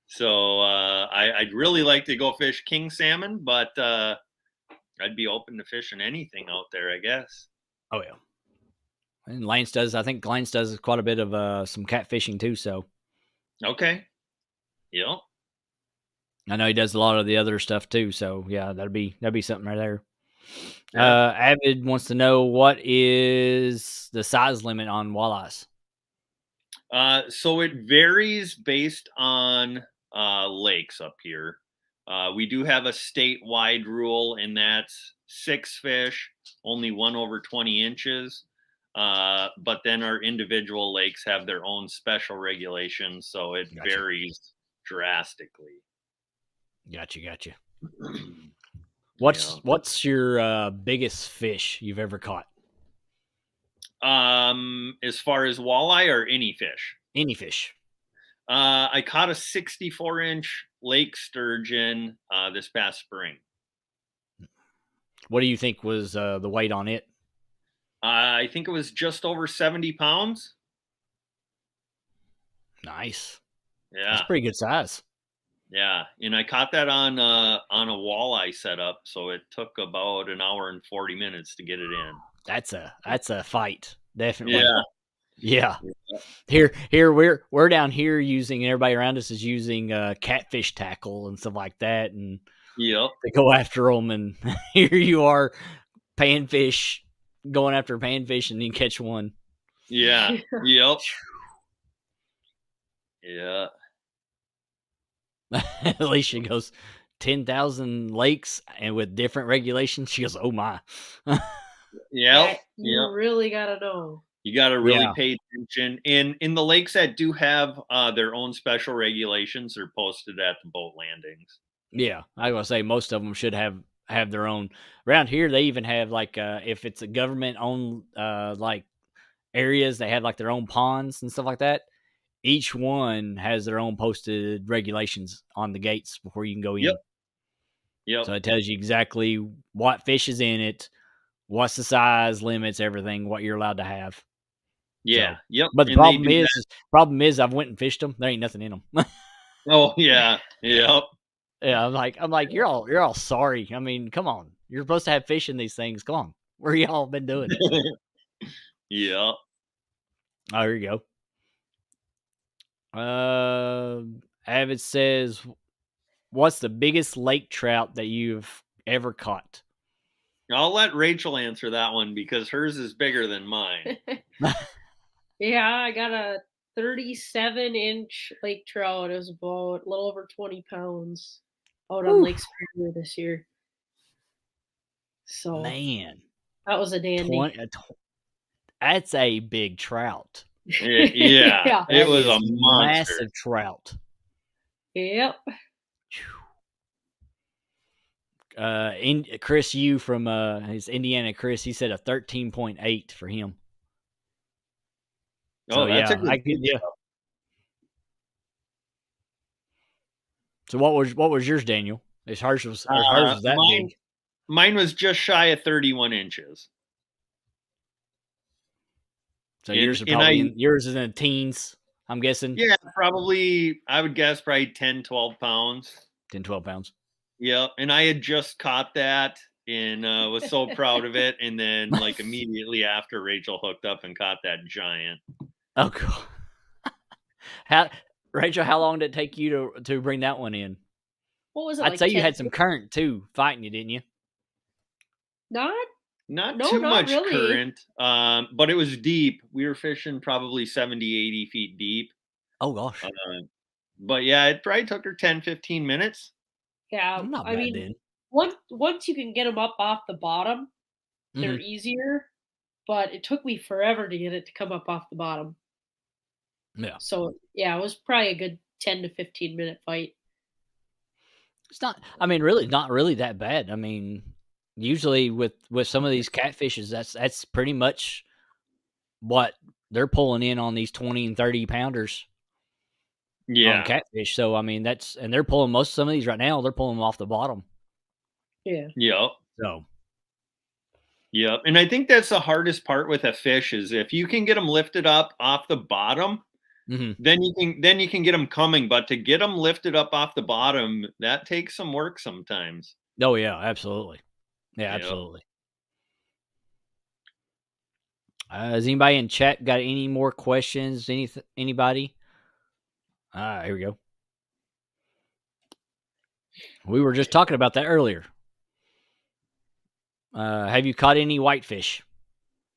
So I'd really like to go fish king salmon, but I'd be open to fishing anything out there, I guess. Oh yeah. And Lance does. I think Lance does quite a bit of some catfishing too. So Okay. Yep. I know he does a lot of the other stuff too. So yeah, that'd be something right there. Yeah. Avid wants to know what is the size limit on walleyes. So it varies based on lakes up here. We do have a statewide rule, and that's 6 fish, only 1 over 20 inches. But then our individual lakes have their own special regulations, so it Gotcha. varies drastically. Gotcha. What's your biggest fish you've ever caught? As far as walleye or any fish? Any fish. I caught a 64-inch lake sturgeon this past spring. What do you think was the weight on it? I think it was just over 70 pounds. Nice. Yeah, that's pretty good size. Yeah, and I caught that on a walleye setup, so it took about an hour and 40 minutes to get it in. That's a fight, definitely. Yeah. Here we're down here using, everybody around us is using catfish tackle and stuff like that, and they go after them, and here you are, panfish, going after a panfish, and you catch one. Yeah. Yep. Yeah. Alicia goes, 10,000 lakes and with different regulations. She goes, oh my. Yeah. You really gotta know. You got to really pay attention. And in the lakes that do have their own special regulations, they're posted at the boat landings. Yeah, I was gonna say most of them should have their own. Around here, they even have like if it's a government-owned like areas, they have like their own ponds and stuff like that. Each one has their own posted regulations on the gates before you can go in. Yep. So it tells you exactly what fish is in it, what's the size, limits, everything, what you're allowed to have. Yeah. So, yep. But the problem is, I've went and fished them. There ain't nothing in them. Oh yeah. Yep. Yeah. I'm like, you're all sorry. I mean, come on. You're supposed to have fish in these things. Come on. Where y'all been doing? Yeah. Oh, here you go. Avid says, what's the biggest lake trout that you've ever caught? I'll let Rachel answer that one because hers is bigger than mine. Yeah, I got a 37-inch lake trout. It was about a little over 20 pounds out on Lake Superior this year. So, man, that was a dandy. That's a big trout. Yeah. It was a monster. Massive trout. Yep. Chris Yu from his Indiana Chris, he said a 13.8 for him. Oh, so, that's a good So what was yours, Daniel? Hers was that big. Mine was just shy of 31 inches. So yours is in the teens, I'm guessing. Yeah, probably. I would guess 10, 12 pounds. 10, 12 pounds. Yeah, and I had just caught that and was so proud of it. And then like immediately after, Rachel hooked up and caught that giant. Oh, God. Rachel, how long did it take you to bring that one in? What was it? I'd like say you 10 had some current too fighting you, didn't you? Not Not No, too not much really. current, but it was deep. We were fishing probably 70, 80 feet deep. Oh gosh, But yeah, it probably took her 10, 15 minutes. Yeah, not I bad mean, then. once you can get them up off the bottom, they're Mhm. easier. But it took me forever to get it to come up off the bottom. Yeah, So yeah, it was probably a good 10 to 15 minute fight. it's not. I mean, really, not really that bad. I mean, usually with some of these catfishes, that's pretty much what they're pulling in on these 20 and 30 pounders on Yeah. catfish. So I mean, and they're pulling some of these right now. They're pulling them off the bottom. Yeah. Yep. So Yep. And I think that's the hardest part with a fish is if you can get them lifted up off the bottom, mhm. then you can get them coming. But to get them lifted up off the bottom, that takes some work sometimes. Oh yeah, absolutely. Yeah, Yep. absolutely. Has anybody in chat got any more questions? Anybody? Here we go. We were just talking about that earlier. Have you caught any whitefish?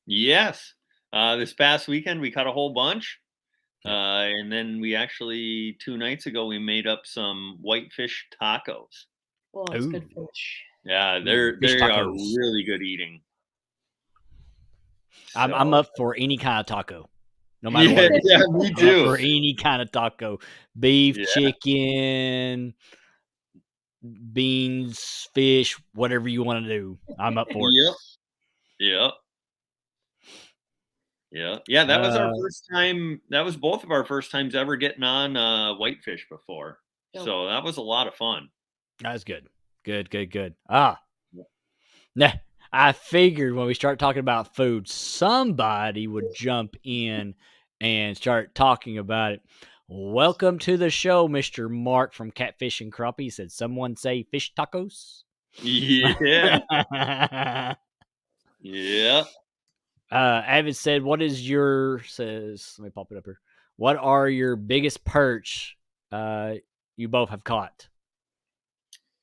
Yes. This past weekend we caught a whole bunch. And then we actually 2 nights ago we made up some whitefish tacos. Well, it's Ooh. good fish. Yeah, Fish they are tacos. really good eating. I'm So, up for any kind of taco, no matter yeah, what it is. yeah, me I'm up too. for any kind of taco: beef, Yeah. chicken, beans, fish, whatever you want to do. I'm up for it. Yep. Yep. Yeah. Yeah, that was our first time. That was both of our first times ever getting on whitefish before. Yep. So that was a lot of fun. That's good. Good. Nah, I figured when we start talking about food, somebody would jump in and start talking about it. Welcome to the show, Mr. Mark from Catfish and Crappie. He said, someone say fish tacos? Yeah. Yeah. Avid said, let me pop it up here. What are your biggest perch you both have caught?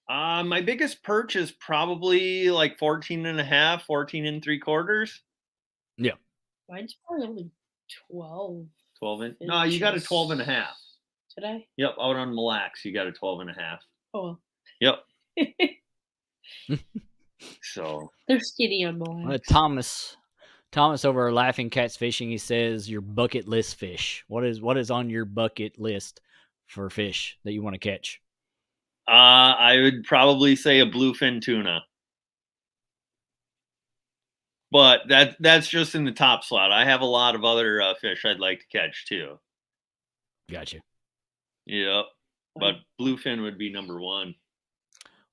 My biggest perch is probably like 14 and a half, 14 and 3/4. Yeah. Mine's probably only 12. 12 no, you got a 12 and a inches. half. Today? Yep, out on Mille Lacs, you got a 12 and a half. Oh. Yep. So they're skinny on the legs. Thomas over at Laughing Cats Fishing, he says your bucket list fish. What is on your bucket list for fish that you want to catch? I would probably say a bluefin tuna. But that's just in the top slot. I have a lot of other fish I'd like to catch too. Gotcha. Yep. But bluefin would be number one.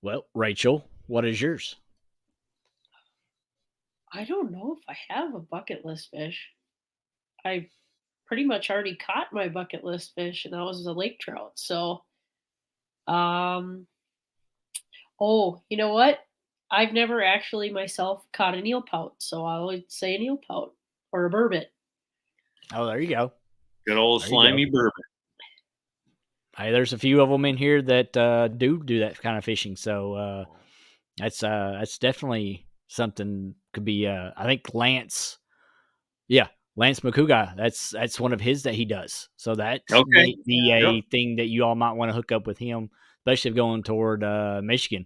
Well, Rachel, what is yours? I don't know if I have a bucket list fish. I pretty much already caught my bucket list fish, and that was a lake trout. So, oh, you know what? I've never actually myself caught an eel pout, so I would say an eel pout or a burbot. Oh, there you go. Good old slimy bourbon. Hey, there's a few of them in here that do that kind of fishing. So that's definitely something. Could be. I think Lance. Yeah, Lance McCouga. That's one of his that he does. So that may be a thing that you all might want to hook up with him, especially if going toward Michigan.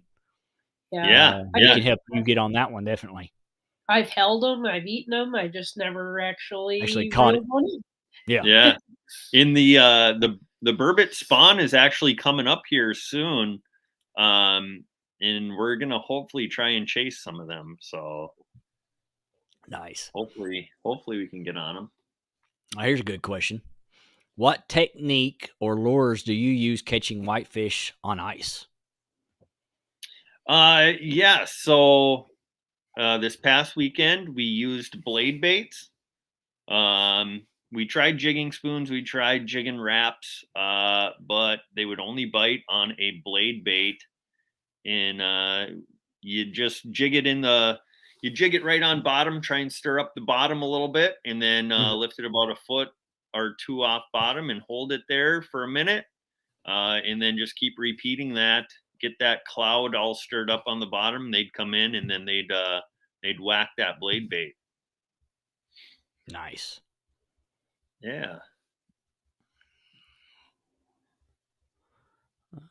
Yeah. He can help you get on that one definitely. I've held them. I've eaten them. I just never actually caught it. Yeah. In the burbot spawn is actually coming up here soon. And we're gonna hopefully try and chase some of them. So nice. Hopefully we can get on them. Here's a good question. What technique or lures do you use catching whitefish on ice? Yeah. So this past weekend we used blade baits. We tried jigging spoons, we tried jigging wraps, but they would only bite on a blade bait. And you just jig it right on bottom, try and stir up the bottom a little bit, and then lift it about a foot or two off bottom and hold it there for a minute. And then just keep repeating that, get that cloud all stirred up on the bottom. They'd come in and then they'd whack that blade bait. Nice. Yeah.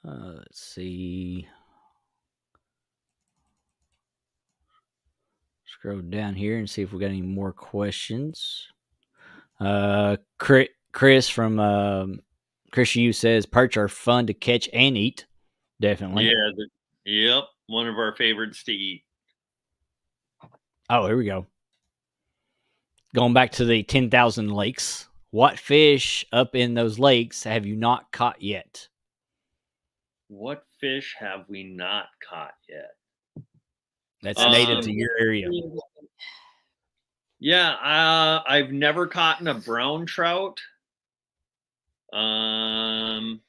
Let's see. Scroll down here and see if we got any more questions. Chris from Chris U says perch are fun to catch and eat. Definitely. Yeah. Yep. One of our favorites to eat. Oh, here we go. Going back to the 10,000 lakes. What fish up in those lakes have you not caught yet? What fish have we not caught yet? That's native to your area. Yeah, I've never caught a brown trout. Trying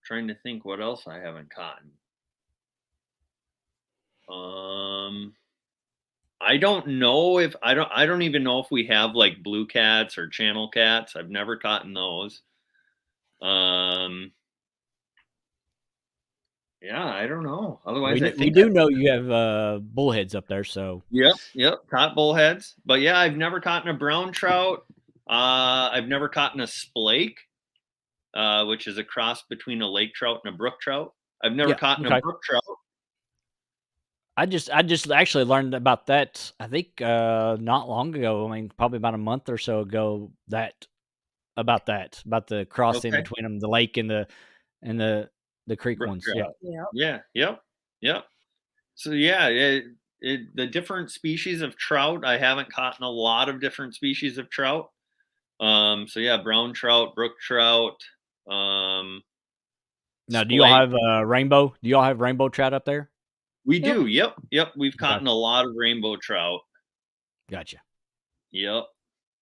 to think what else I haven't caught. I don't know if I don't even know if we have like blue cats or channel cats. I've never caught those. Yeah, I don't know. Otherwise, we do know you have bullheads up there, so yep, caught bullheads. But yeah, I've never caught a brown trout. I've never caught a splake, which is a cross between a lake trout and a brook trout. I've never caught a brook trout. I just actually learned about that. I think not long ago. I mean, probably about a month or so ago. About the crossing between them, the lake and the creek brook ones. Trout. Yep. So yeah, the different species of trout. I haven't caught a lot of different species of trout. So yeah, brown trout, brook trout. Now, do y'all have rainbow? Do y'all have rainbow trout up there? We do. Yep. We've caught a lot of rainbow trout. Gotcha. Yep.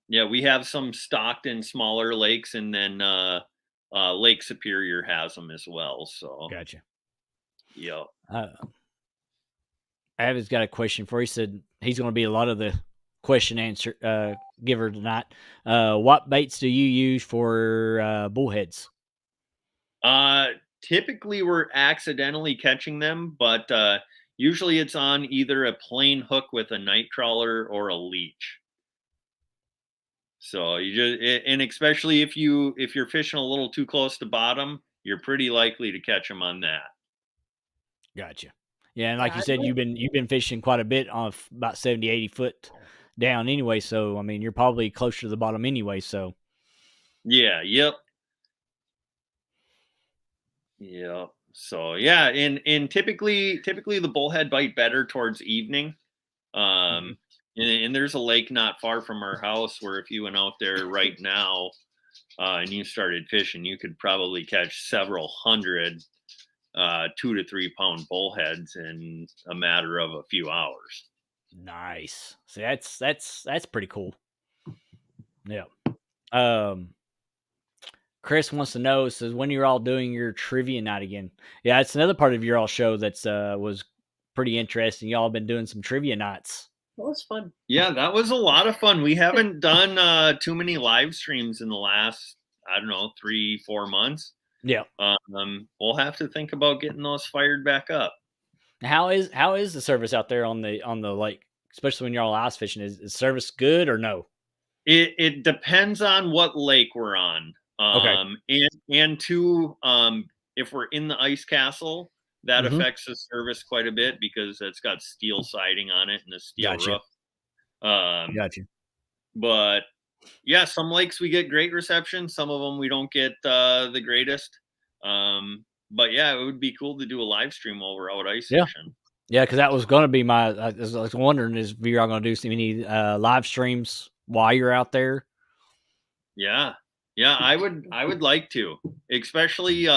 Yeah, we have some stocked in smaller lakes, and then Lake Superior has them as well. So gotcha. Yep. Avid's got a question for you. He said he's going to be a lot of the question answer giver tonight. What baits do you use for bullheads? Typically we're accidentally catching them, but usually it's on either a plain hook with a night crawler or a leech. So and especially if you're fishing a little too close to bottom, you're pretty likely to catch them on that. Gotcha. Yeah, and like you said, you've been fishing quite a bit off about 70, 80 foot down anyway. So I mean, you're probably closer to the bottom anyway. So yeah, yep. So yeah, and typically the bullhead bite better towards evening. And there's a lake not far from our house where if you went out there right now and you started fishing, you could probably catch several hundred 2 to 3 pound bullheads in a matter of a few hours. Nice. See, that's pretty cool. Yeah. Chris wants to know, says, when you're all doing your trivia night again. Yeah, it's another part of your all show that's was pretty interesting. Y'all have been doing some trivia nights. That was fun. Yeah, that was a lot of fun. We haven't done too many live streams in the last, 3-4 months. Yeah. We'll have to think about getting those fired back up. How is the service out there on the lake, especially when you're all ice fishing? Is service good or no? It depends on what lake we're on. And two, if we're in the ice castle, that affects the service quite a bit because it's got steel siding on it and a steel roof. Gotcha. But yeah, some lakes we get great reception. Some of them we don't get the greatest. But yeah, it would be cool to do a live stream while we're out ice fishing. Yeah, because that was going to be I was wondering if you're all going to do any live streams while you're out there. Yeah, I would like to, especially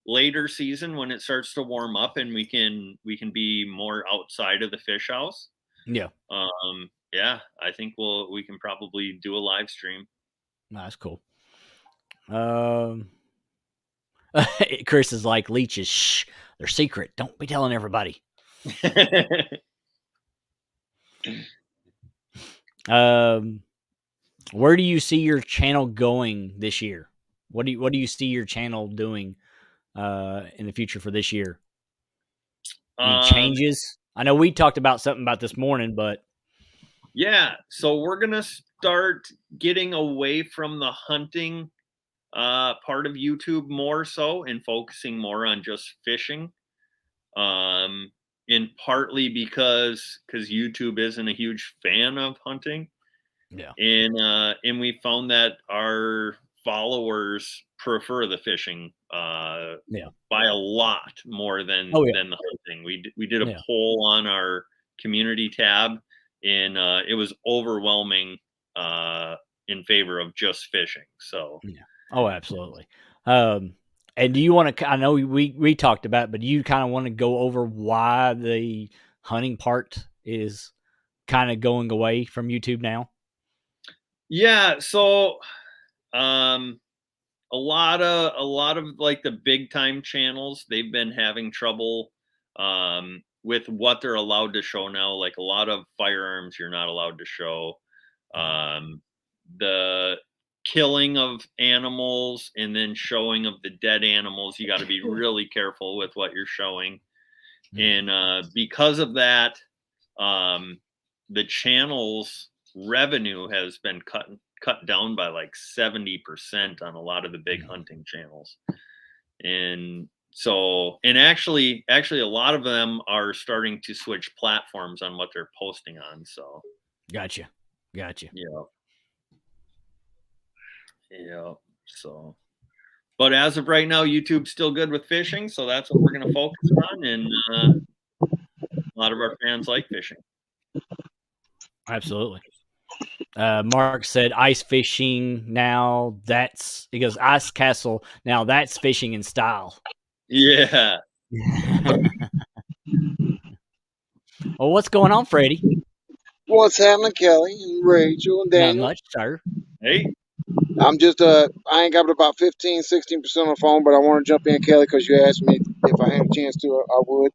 later season when it starts to warm up and we can be more outside of the fish house. Yeah. Yeah, I think we can probably do a live stream. No, that's cool. Chris is like, leeches, shh, they're secret. Don't be telling everybody. Where do you see your channel going this year? What do you see your channel doing in the future for this year? Any changes? I know we talked about something about this morning, but yeah, so we're gonna start getting away from the hunting part of YouTube more so and focusing more on just fishing. And partly because YouTube isn't a huge fan of hunting. yeah, And we found that our followers prefer the fishing yeah, by a lot more than oh yeah, than the hunting. We did a yeah, poll on our community tab, and it was overwhelming in favor of just fishing. So yeah. Oh, absolutely. And do you want to? I know we talked about it, but do you kind of want to go over why the hunting part is kind of going away from YouTube now? yeah, so a lot of like the big time channels, they've been having trouble with what they're allowed to show now. Like a lot of firearms you're not allowed to show. The killing of animals and then showing of the dead animals, you got to be really careful with what you're showing. And because of that, the channel's revenue has been cut down by like 70% on a lot of the big hunting channels. And so, and actually a lot of them are starting to switch platforms on what they're posting on. So Gotcha. yeah, so, but as of right now, YouTube's still good with fishing, so that's what we're going to focus on. And a lot of our fans like fishing. Absolutely. Mark said ice fishing now. He goes ice castle now. That's fishing in style. Yeah. Well, what's going on, Freddie? What's happening, Kelly and Rachel and Not Daniel? much, sir. Hey. I'm just I ain't got but about 15-16% on the phone, but I want to jump in, Kelly, because you asked me if I had a chance to, I would.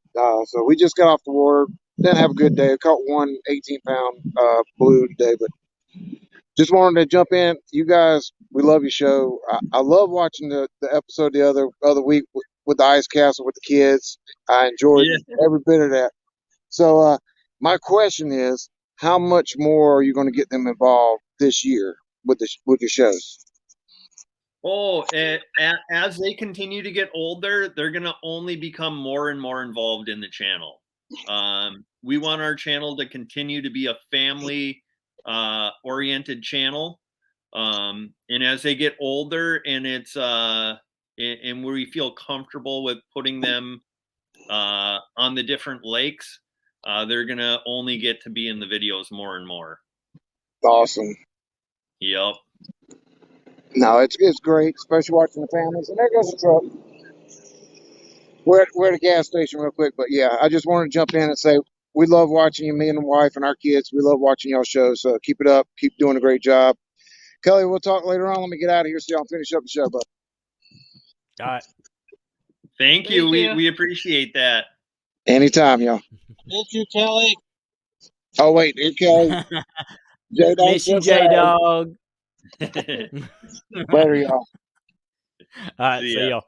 So we just got off the water. Didn't have a good day. I caught one 18-pound blue today, but just wanted to jump in. You guys, we love your show. I love watching the episode the other week with the ice castle with the kids. I enjoyed every bit of that. So my question is, how much more are you going to get them involved this year with your shows? Oh, as they continue to get older, they're going to only become more and more involved in the channel. We want our channel to continue to be a family oriented channel. And as they get older and and we feel comfortable with putting them on the different lakes, they're going to only get to be in the videos more and more. Awesome. Yep. No, it's great, especially watching the families. And there goes the truck. We're at a gas station real quick, but yeah, I just wanted to jump in and say we love watching you, me and the wife and our kids. We love watching y'all shows. So keep it up. Keep doing a great job. Kelly, we'll talk later on. Let me get out of here so y'all finish up the show, bud. All right. Thank you. We appreciate that. Anytime, y'all. Thank you, Kelly. Oh, wait. Here, Kelly. J-Dog. Miss you, J-Dog. Later, y'all. All right. See y'all.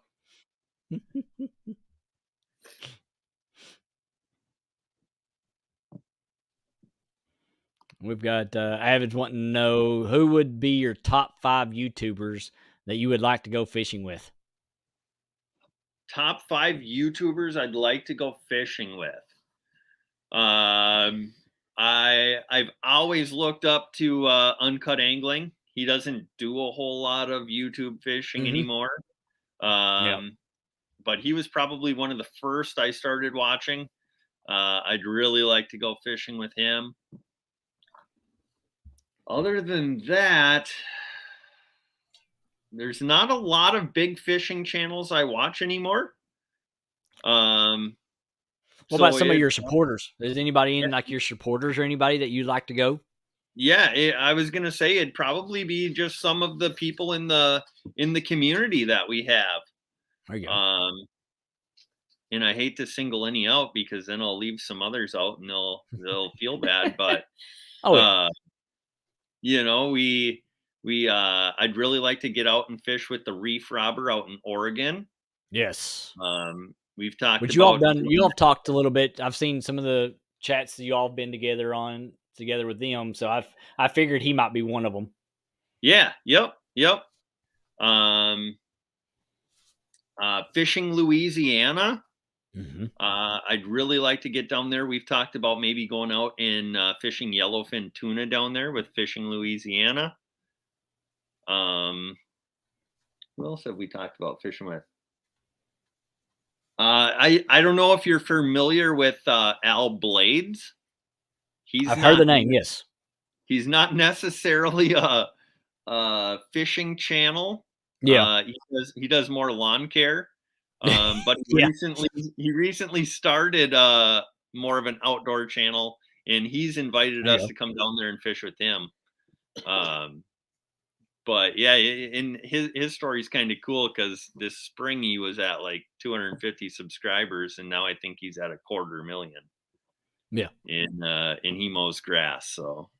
We've got Avid's wanting to know who would be your top 5 YouTubers that you would like to go fishing with. Top 5 YouTubers I'd like to go fishing with. I've always looked up to Uncut Angling. He doesn't do a whole lot of YouTube fishing anymore. But he was probably one of the first I started watching. I'd really like to go fishing with him. Other than that, there's not a lot of big fishing channels I watch anymore. What about some of your supporters? Is anybody in like your supporters or anybody that you'd like to go? Yeah, I was gonna say it'd probably be just some of the people in the community that we have. There you go. and I hate to single any out because then I'll leave some others out and they'll feel bad. But Oh yeah. you know, I'd really like to get out and fish with the reef robber out in Oregon. Yes. We've talked But you all about done. You all talked a little bit. I've seen some of the chats that you all have been together with them. So I figured he might be one of them. Yeah. Yep. Fishing Louisiana. Mm-hmm. I'd really like to get down there. We've talked about maybe going out and fishing yellowfin tuna down there with Fishing Louisiana. Who else have we talked about fishing with? I don't know if you're familiar with Al Blades. I've heard the name. Yes. He's not necessarily a fishing channel. Yeah. He does more lawn care. But Yeah. he recently started more of an outdoor channel, and he's invited us to come down there and fish with him. But yeah, and his story's kind of cool because this spring he was at like 250 subscribers, and now I think he's at 250,000. Yeah. And he mows grass, so.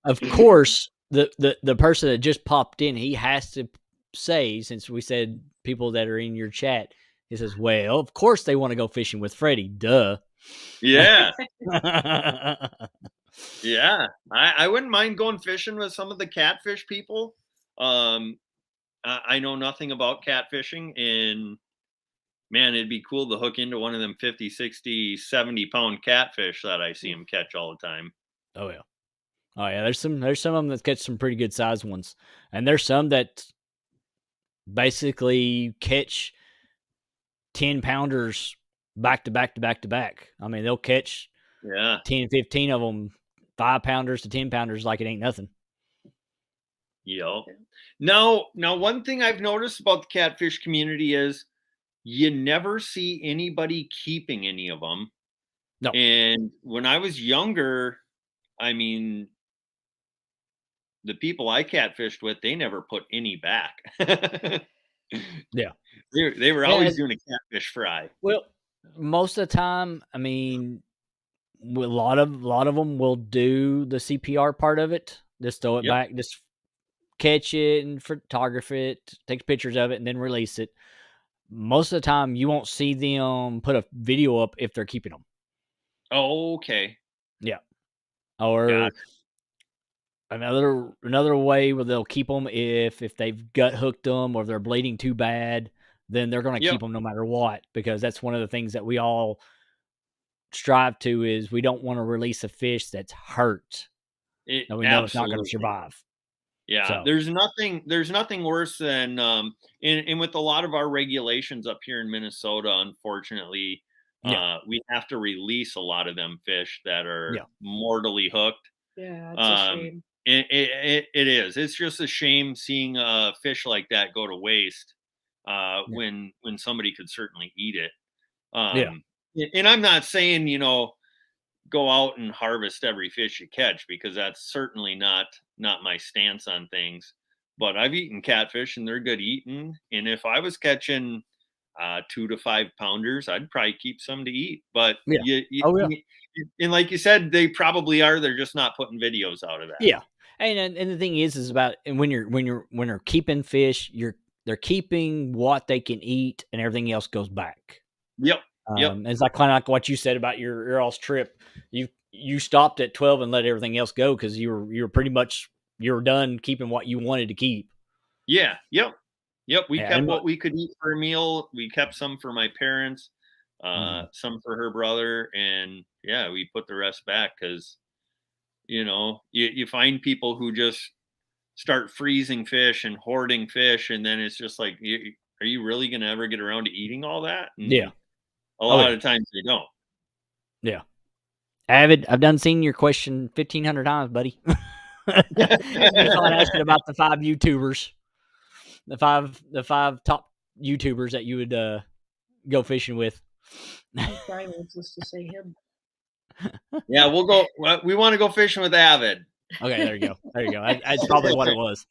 Of course, the person that just popped in, he has to say, since we said people that are in your chat, he says, well, of course they want to go fishing with Freddie. Duh. Yeah. Yeah. I wouldn't mind going fishing with some of the catfish people. I know nothing about catfishing, and man, it'd be cool to hook into one of them 50, 60, 70-pound catfish that I see them catch all the time. Oh yeah. Oh yeah. There's some of them that catch some pretty good sized ones. And there's some that basically catch 10-pounders back to back to back to back. I mean, they'll catch 10, 15 of them, 5-pounders to 10-pounders like it ain't nothing. Yep. Now, one thing I've noticed about the catfish community is you never see anybody keeping any of them. No. And when I was younger, I mean, the people I catfished with, they never put any back. Yeah. They were always doing a catfish fry. Well, most of the time, I mean, a lot of them will do the CPR part of it. Just throw it back, just catch it and photograph it, take pictures of it, and then release it. Most of the time, you won't see them put a video up if they're keeping them. Oh, okay. Yeah. Or another way where they'll keep them if they've gut hooked them or they're bleeding too bad, then they're going to keep them no matter what, because that's one of the things that we all strive to is we don't want to release a fish that's hurt. We know it's not going to survive. Yeah, so. There's nothing worse than and with a lot of our regulations up here in Minnesota, unfortunately, we have to release a lot of them fish that are mortally hooked. Yeah, it's a shame. It is. It's just a shame seeing a fish like that go to waste when somebody could certainly eat it. And I'm not saying, go out and harvest every fish you catch, because that's certainly not my stance on things. But I've eaten catfish and they're good eating. And if I was catching 2 to 5 pounders, I'd probably keep some to eat. But and like you said, they probably are. They're just not putting videos out of that. Yeah. And the thing is about, and when you're keeping fish, they're keeping what they can eat, and everything else goes back. Yep. It's like kind of like what you said about your all's trip. You stopped at 12 and let everything else go because you were pretty much done keeping what you wanted to keep. Yeah. Yep. We kept what we could eat for a meal. We kept some for my parents, some for her brother, and we put the rest back because you find people who just start freezing fish and hoarding fish, and then it's just like, are you really going to ever get around to eating all that? And a lot of times they don't. Yeah. Avid, I've done seen your question 1,500 times, buddy. It's not asking about the 5 YouTubers, the five top YouTubers that you would go fishing with. Brian wants us to say him. Yeah, we'll go. We want to go fishing with Avid. Okay, there you go. That's probably what it was.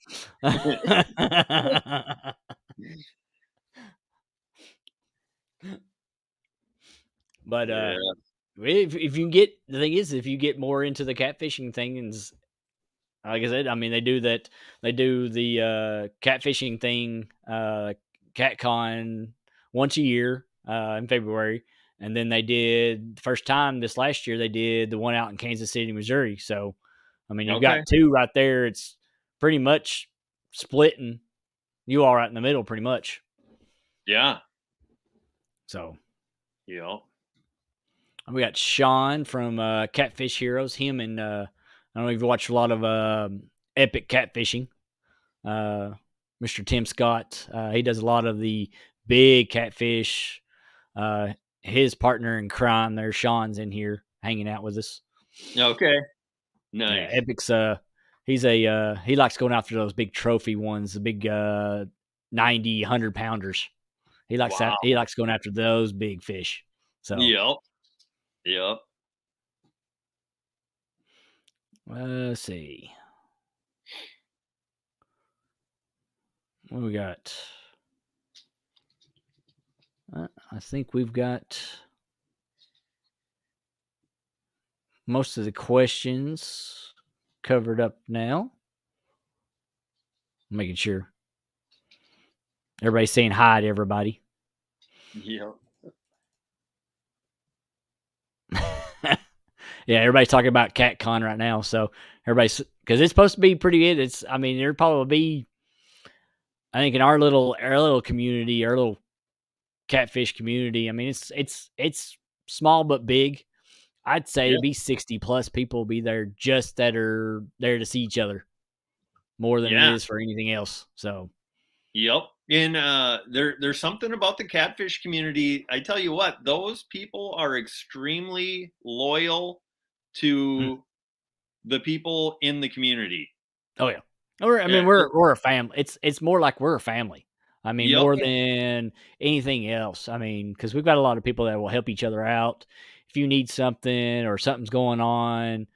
But Yeah. if you get the thing is, if you get more into the catfishing thing, and like I said, I mean they do that. They do the catfishing thing, CatCon once a year in February, and then they did the first time this last year. They did the one out in Kansas City, Missouri. So, I mean, you've Okay. got two right there. It's pretty much splitting. You all right in the middle, pretty much. Yeah. So, Yeah. we got Sean from Catfish Heroes. Him and I don't know if you watch a lot of epic catfishing. Mr. Tim Scott. He does a lot of the big catfish. His partner in crime there, Sean's in here hanging out with us. Okay. Yeah, Nice. Epic's he likes going after those big trophy ones, the big 90, 100 pounders. He likes that. He likes going after those big fish. So Yep. Yep. let's see. What we got? I think we've got most of the questions covered up now. Making sure everybody's saying hi to everybody. Yep. Yeah, everybody's talking about CatCon right now. So everybody's because it's supposed to be pretty good. I mean, there'll probably be, I think, in our little community, our little catfish community. I mean, it's small but big. I'd say it'd be 60 plus people will be there just that are there to see each other more than it is for anything else. So, yep. And there's something about the catfish community. I tell you what, those people are extremely loyal to the people in the community. Oh yeah. I mean, we're a family. It's more like we're a family. I mean, more than anything else. I mean, because we've got a lot of people that will help each other out. If you need something or something's going on,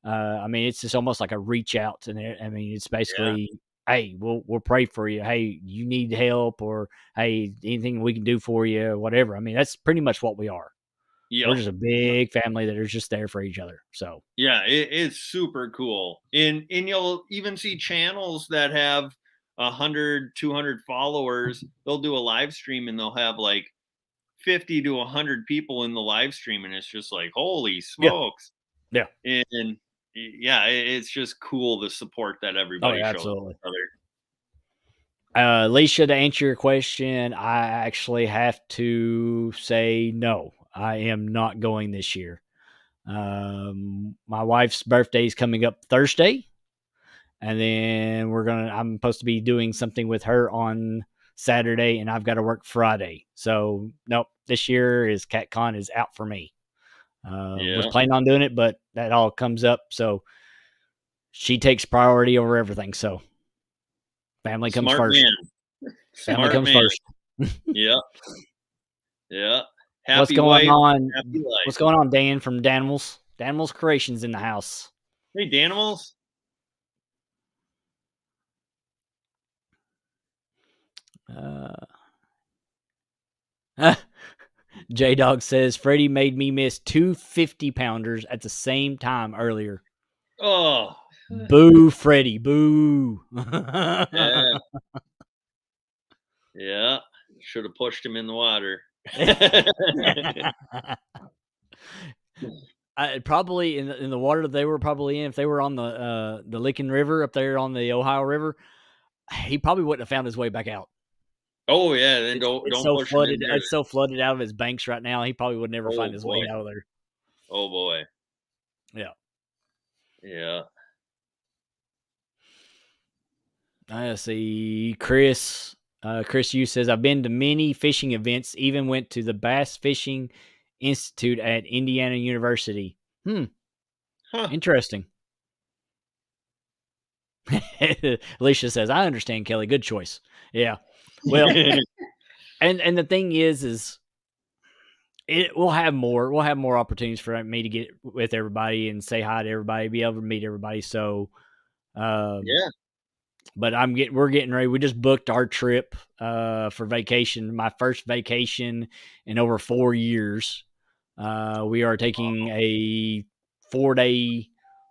I mean, it's just almost like a reach out. And I mean, it's basically, hey, we'll pray for you. Hey, you need help, or hey, anything we can do for you, whatever. I mean, that's pretty much what we are. Yep. We're just a big family that are just there for each other. So yeah, it's super cool. And you'll even see channels that have 100, 200 followers. They'll do a live stream and they'll have like 50 to 100 people in the live stream, and it's just like, holy smokes. Yeah. And yeah, it's just cool the support that everybody shows each other. Alicia, to answer your question, I actually have to say no. I am not going this year. My wife's birthday is coming up Thursday, and then I'm supposed to be doing something with her on Saturday, and I've got to work Friday. So nope, this year CatCon is out for me. Was planning on doing it, but that all comes up. So she takes priority over everything. So family comes first. Family comes first. Yeah. Yeah. Happy What's going wife, on? happy life. What's going on, Dan from Danimals? Danimals Creations in the house. Hey, Danimals. J Dog says Freddie made me miss 250 pounders at the same time earlier. Oh, boo, Freddie, boo. Yeah. Should have pushed him in the water. Probably in the water that they were probably in, if they were on the Licking River up there on the Ohio River, he probably wouldn't have found his way back out. Oh yeah, then It's don't so push flooded. him in there. It's so flooded out of his banks right now. He probably would never find his way out of there. Oh boy. Yeah. Yeah. I see. Chris Yu says, I've been to many fishing events, even went to the Bass Fishing Institute at Indiana University. Interesting. Alicia says, I understand, Kelly. Good choice. Yeah. Well, and the thing is we'll have more opportunities for me to get with everybody and say hi to everybody, be able to meet everybody. So, yeah. But we're getting ready. We just booked our trip for vacation. My first vacation in over 4 years. We are taking a 4-day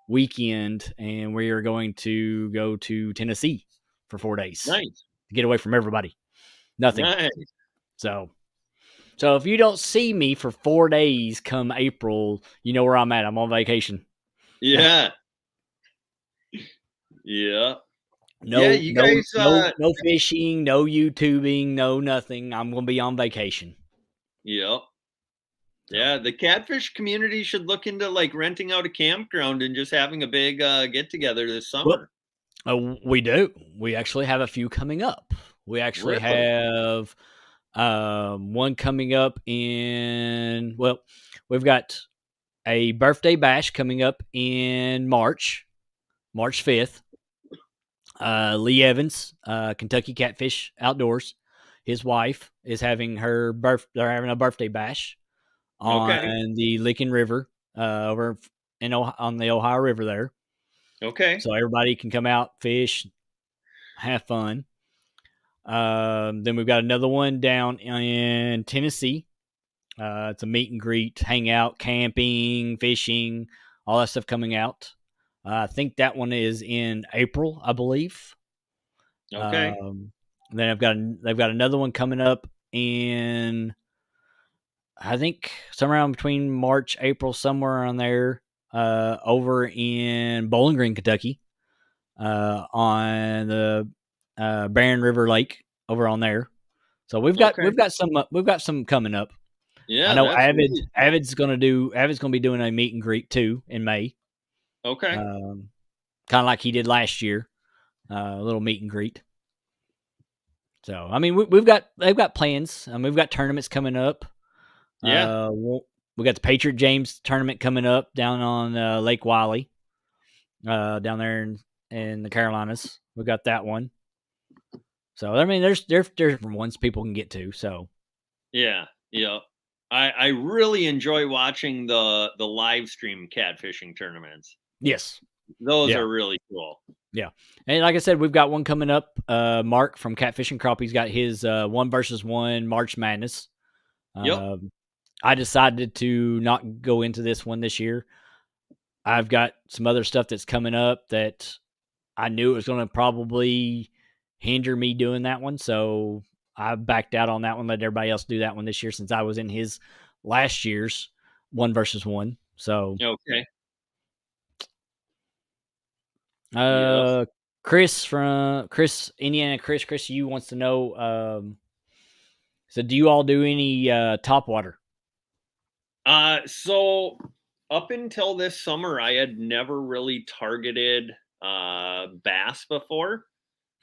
weekend, and we are going to go to Tennessee for 4 days Nice. to get away from everybody. Nothing. Nice. So if you don't see me for 4 days come April, you know where I'm at. I'm on vacation. Yeah. Yeah. No, Yeah, you guys, no fishing, no YouTubing, no nothing. I'm going to be on vacation. Yep. Yeah, the catfish community should look into like renting out a campground and just having a big get together this summer. We do. We actually have a few coming up. We actually Really? have one coming up in, well, we've got a birthday bash coming up in March 5th. Lee Evans, Kentucky Catfish Outdoors, his wife is having they're having a birthday bash on the Licking River over on the Ohio River there. Okay. So everybody can come out, fish, have fun. Then we've got another one down in Tennessee. It's a meet and greet, hangout, camping, fishing, all that stuff coming out. I think that one is in April, I believe. Okay. Then they've got another one coming up in, I think, somewhere around between March, April, somewhere on there, over in Bowling Green, Kentucky, on the Barron River Lake over on there. So we've got some coming up. Yeah, I know that's really cool. Avid's going to be doing a meet and greet too in May. Okay. Kind of like he did last year, a little meet and greet. So I mean, they've got plans. We've got tournaments coming up. Yeah. We got the Patriot James tournament coming up down on Lake Wiley, down there in the Carolinas. We got that one. So I mean, there's different ones people can get to. So Yeah. Yeah. I really enjoy watching the live stream catfishing tournaments. yes, Those are really cool. yeah. And like I said, we've got one coming up. Mark from Catfishing Crappie's got his 1-versus-1 March Madness. Yep. I decided to not go into this one this year. I've got some other stuff that's coming up that I knew it was going to probably hinder me doing that one. So I backed out on that one, let everybody else do that one this year since I was in his last year's 1-versus-1. So, Okay. Chris, Indiana, Chris, you wants to know, so do you all do any top water? So up until this summer, I had never really targeted bass before.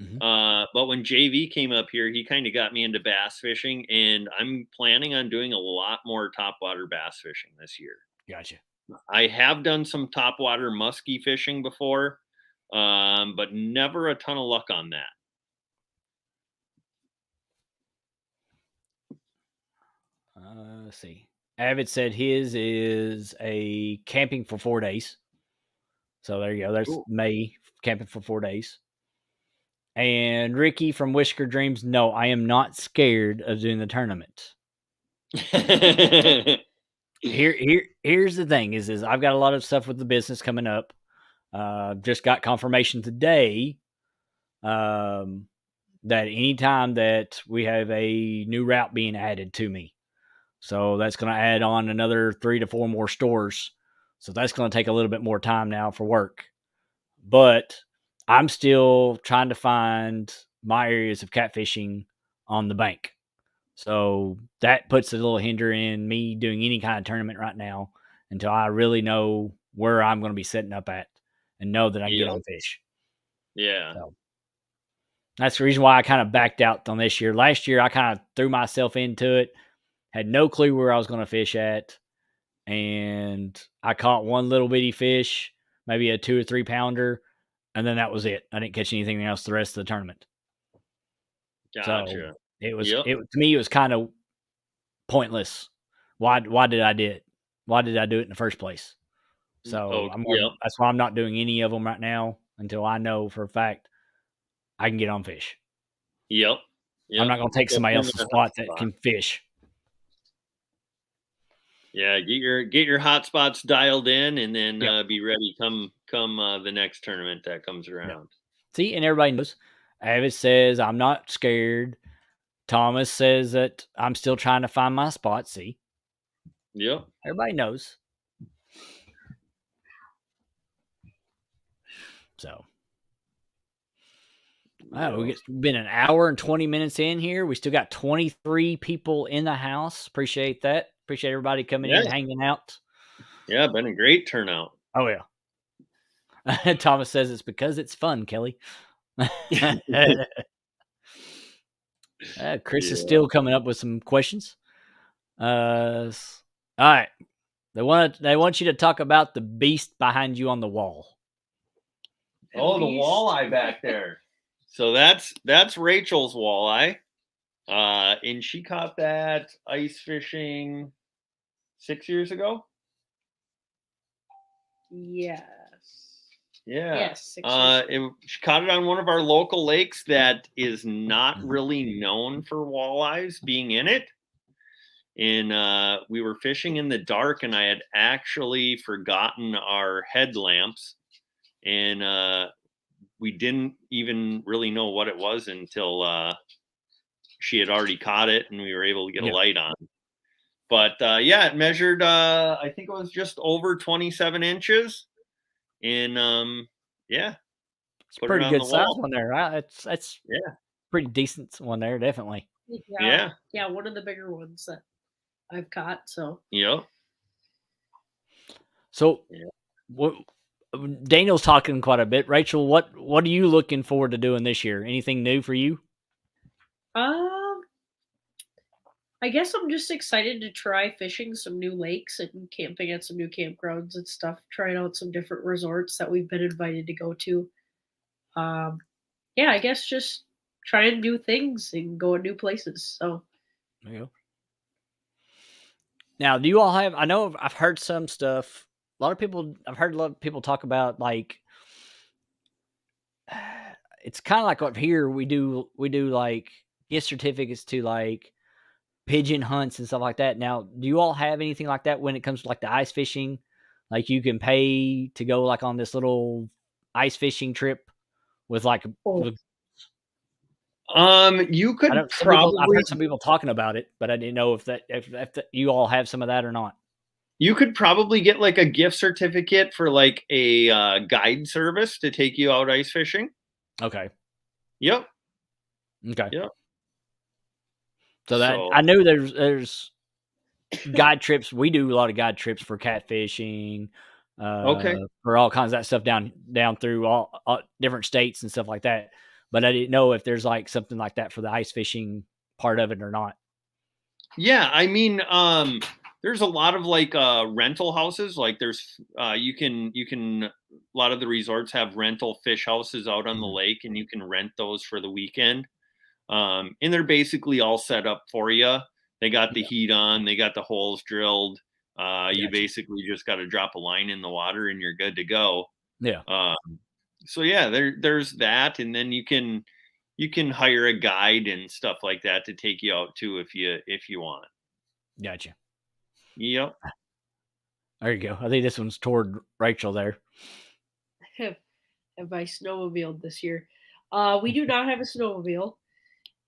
But when JV came up here, he kind of got me into bass fishing, and I'm planning on doing a lot more topwater bass fishing this year. Gotcha. I have done some topwater muskie fishing before, but never a ton of luck on that. Let's see. Avid said his is a camping for 4 days. So there you go. There's May camping for 4 days. And Ricky from Whisker Dreams, no, I am not scared of doing the tournament. Here's the thing is I've got a lot of stuff with the business coming up. Just got confirmation today that anytime that we have a new route being added to me. So that's going to add on another 3 to 4 more stores. So that's going to take a little bit more time now for work. But I'm still trying to find my areas of catfishing on the bank. So that puts a little hinder in me doing any kind of tournament right now until I really know where I'm going to be setting up at and know that I can get on fish. Yeah. So that's the reason why I kind of backed out on this year. Last year, I kind of threw myself into it, had no clue where I was going to fish at. And I caught one little bitty fish, maybe a 2 or 3 pounder. And then that was it. I didn't catch anything else the rest of the tournament. Gotcha. So it was to me it was kind of pointless. Why did I do it? Why did I do it in the first place? So that's why I'm not doing any of them right now until I know for a fact I can get on fish. Yep. I'm not going to take somebody else's spot that can fish. Yeah, get your hot spots dialed in, and then Yep. be ready come the next tournament that comes around. See, and everybody knows. Avid says I'm not scared. Thomas says that I'm still trying to find my spot. See, Yep. everybody knows. So, we've been an hour and 20 minutes in here. We still got 23 people in the house. Appreciate that. Appreciate everybody coming in, hanging out. Yeah, been a great turnout. Oh, yeah. Thomas says it's because it's fun, Kelly. Chris is still coming up with some questions. All right. They want you to talk about the beast behind you on the wall. Oh, the walleye back there. So that's Rachel's walleye. And she caught that ice fishing 6 years ago. Yes. Yeah. Yes. She caught it on one of our local lakes that is not really known for walleyes being in it. And we were fishing in the dark, and I had actually forgotten our headlamps, and we didn't even really know what it was until she had already caught it, and we were able to get a light on. But yeah, it measured, I think it was just over 27 inches. And yeah, it's a pretty good size one there. That's yeah, pretty decent one there, definitely. Yeah, one of the bigger ones that I've caught. So yep. So what? Daniel's talking quite a bit. Rachel, what are you looking forward to doing this year? Anything new for you? I guess I'm just excited to try fishing some new lakes and camping at some new campgrounds and stuff. Trying out some different resorts that we've been invited to go to. Yeah, I guess just trying new things and going new places. So there you go. Now, do you all have? I know I've heard some stuff. I've heard a lot of people talk about like it's kind of like up here we do like gift certificates to like pigeon hunts and stuff like that. Now, do you all have anything like that when it comes to like the ice fishing? Like you can pay to go like on this little ice fishing trip with like. You could probably. I've heard some people talking about it, but I didn't know if you all have some of that or not. You could probably get like a gift certificate for like a guide service to take you out ice fishing. Okay. Yep. Okay. Yep. So that I know there's guide trips. We do a lot of guide trips for catfishing, for all kinds of that stuff down through all different states and stuff like that. But I didn't know if there's like something like that for the ice fishing part of it or not. Yeah, I mean, there's a lot of like rental houses. Like there's you can a lot of the resorts have rental fish houses out on the lake, and you can rent those for the weekend. And they're basically all set up for you. They got the heat on, they got the holes drilled. You basically just got to drop a line in the water and you're good to go. Yeah. So yeah, there's that, and then you can hire a guide and stuff like that to take you out too if you want. Gotcha. Yep. There you go. I think this one's toward Rachel there. Have I snowmobiled this year? We do not have a snowmobile,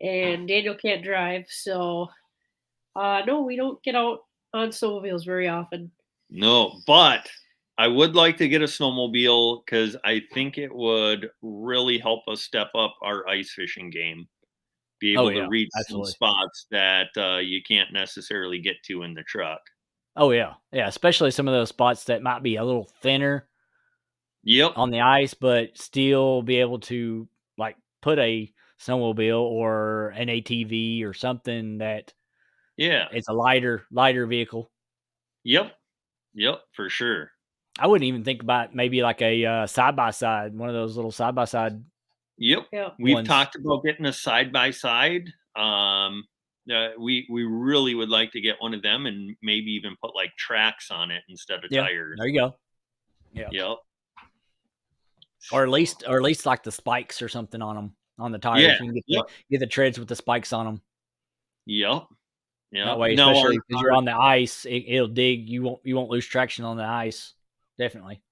and Daniel can't drive, so no, we don't get out on snowmobiles very often. No, but I would like to get a snowmobile because I think it would really help us step up our ice fishing game. Be able to reach some spots that you can't necessarily get to in the truck. Oh yeah, yeah, especially some of those spots that might be a little thinner. Yep. On the ice, but still be able to like put a snowmobile or an ATV or something that it's a lighter vehicle. Yep, for sure. I wouldn't even think about maybe like a side-by-side, one of those little side-by-side. Yep. We've talked about getting a side-by-side. We really would like to get one of them and maybe even put like tracks on it instead of tires. There you go. Yeah. Yep. Or at least like the spikes or something on them, on the tires. Yeah. You can get the treads with the spikes on them. Yep. Yeah. That way, Now, especially because you're on the ice, it'll dig. You won't lose traction on the ice. Definitely.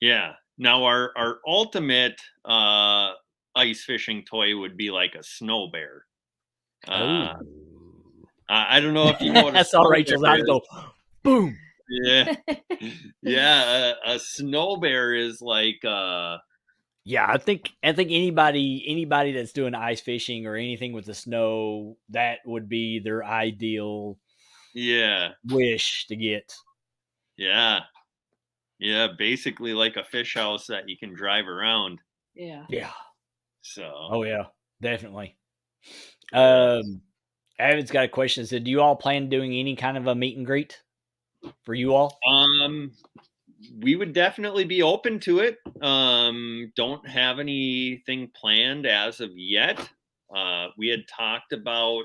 yeah. Now our ultimate ice fishing toy would be like a snow bear. Oh, I don't know if you know what a I saw snow Rachel's bear eyes is. go boom. Yeah. Yeah, a snow bear is like Yeah, I think anybody that's doing ice fishing or anything with the snow, that would be their ideal yeah. wish to get. Yeah. Yeah, basically like a fish house that you can drive around. Yeah. Yeah. So, Oh yeah, definitely. yeah. Avid's got a question. Said, do you all plan doing any kind of a meet and greet for you all? We would definitely be open to it. Don't have anything planned as of yet. We had talked about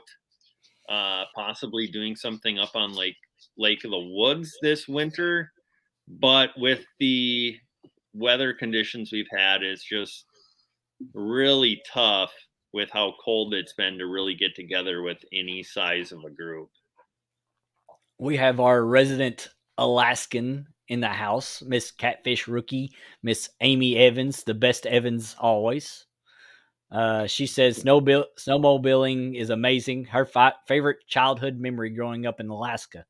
possibly doing something up on Lake of the Woods this winter, but with the weather conditions we've had, it's just really tough with how cold it's been to really get together with any size of a group. We have our resident Alaskan in the house, Miss Catfish Rookie, Miss Amy Evans, the best Evans always. She says snowmobiling is amazing. Her favorite childhood memory growing up in Alaska.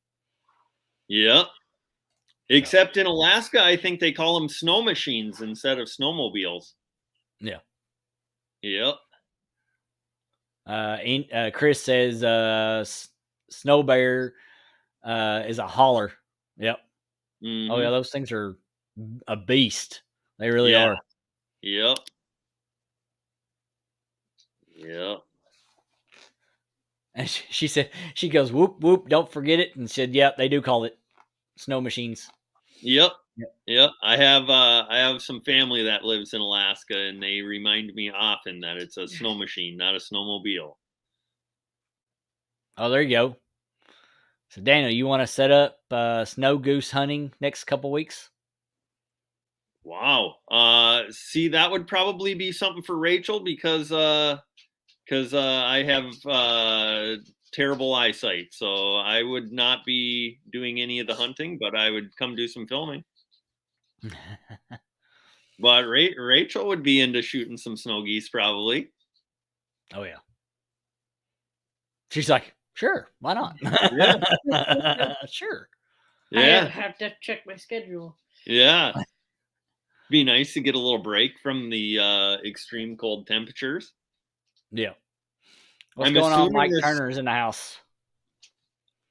Yeah. Except in Alaska, I think they call them snow machines instead of snowmobiles. Yeah. Yep. Chris says snow bear is a holler. Yep. Mm-hmm. Oh yeah, those things are a beast. They really Yeah. are. Yep. Yep. And she said, she goes, whoop, whoop, don't forget it. And said, yep, they do call it snow machines. Yep. Yep. I have some family that lives in Alaska, and they remind me often that it's a snow machine, not a snowmobile. Oh, there you go. So Daniel, you want to set up snow goose hunting next couple weeks? Wow. See, that would probably be something for Rachel because I have terrible eyesight, so I would not be doing any of the hunting, but I would come do some filming. But Rachel would be into shooting some snow geese, probably. Oh yeah. She's like, sure, why not? Yeah. Sure. Yeah. I have to check my schedule. Yeah. Be nice to get a little break from the extreme cold temperatures. Yeah. What's I'm going on? assuming Mike this- Turner's in the house.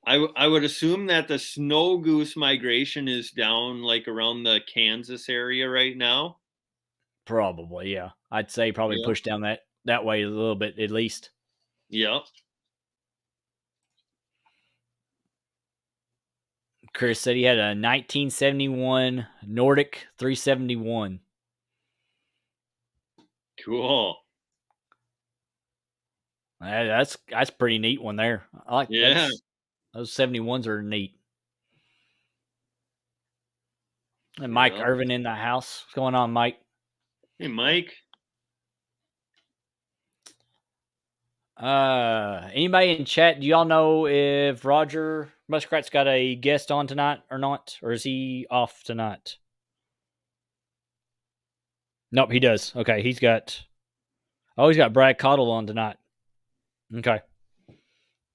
I would assume that the snow goose migration is down like around the Kansas area right now. Probably, yeah. I'd say probably Yeah. push down that way a little bit at least. Yep. Chris said he had a 1971 Nordic 371. Cool. That's pretty neat one there. I like Yeah. those 71s are neat. And Mike Yeah. Irvin in the house. What's going on, Mike? Hey, Mike. Anybody in chat, do y'all know if Roger Muskrat's got a guest on tonight or not? Or is he off tonight? Nope, he does. Okay, he's got Brad Cottle on tonight. Okay.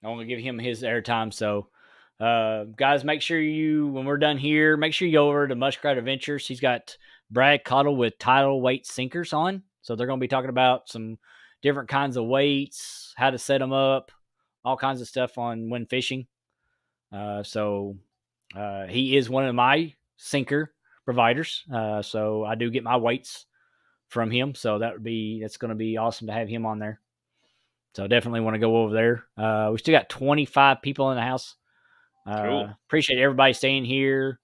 I want to give him his airtime. So, guys, make sure when we're done here, make sure you go over to Muskrat Adventures. He's got Brad Cottle with tidal weight sinkers on. So they're going to be talking about some different kinds of weights, how to set them up, all kinds of stuff on when fishing. So he is one of my sinker providers. So I do get my weights from him. So that's going to be awesome to have him on there. So definitely want to go over there. We still got 25 people in the house. Cool. Appreciate everybody staying here,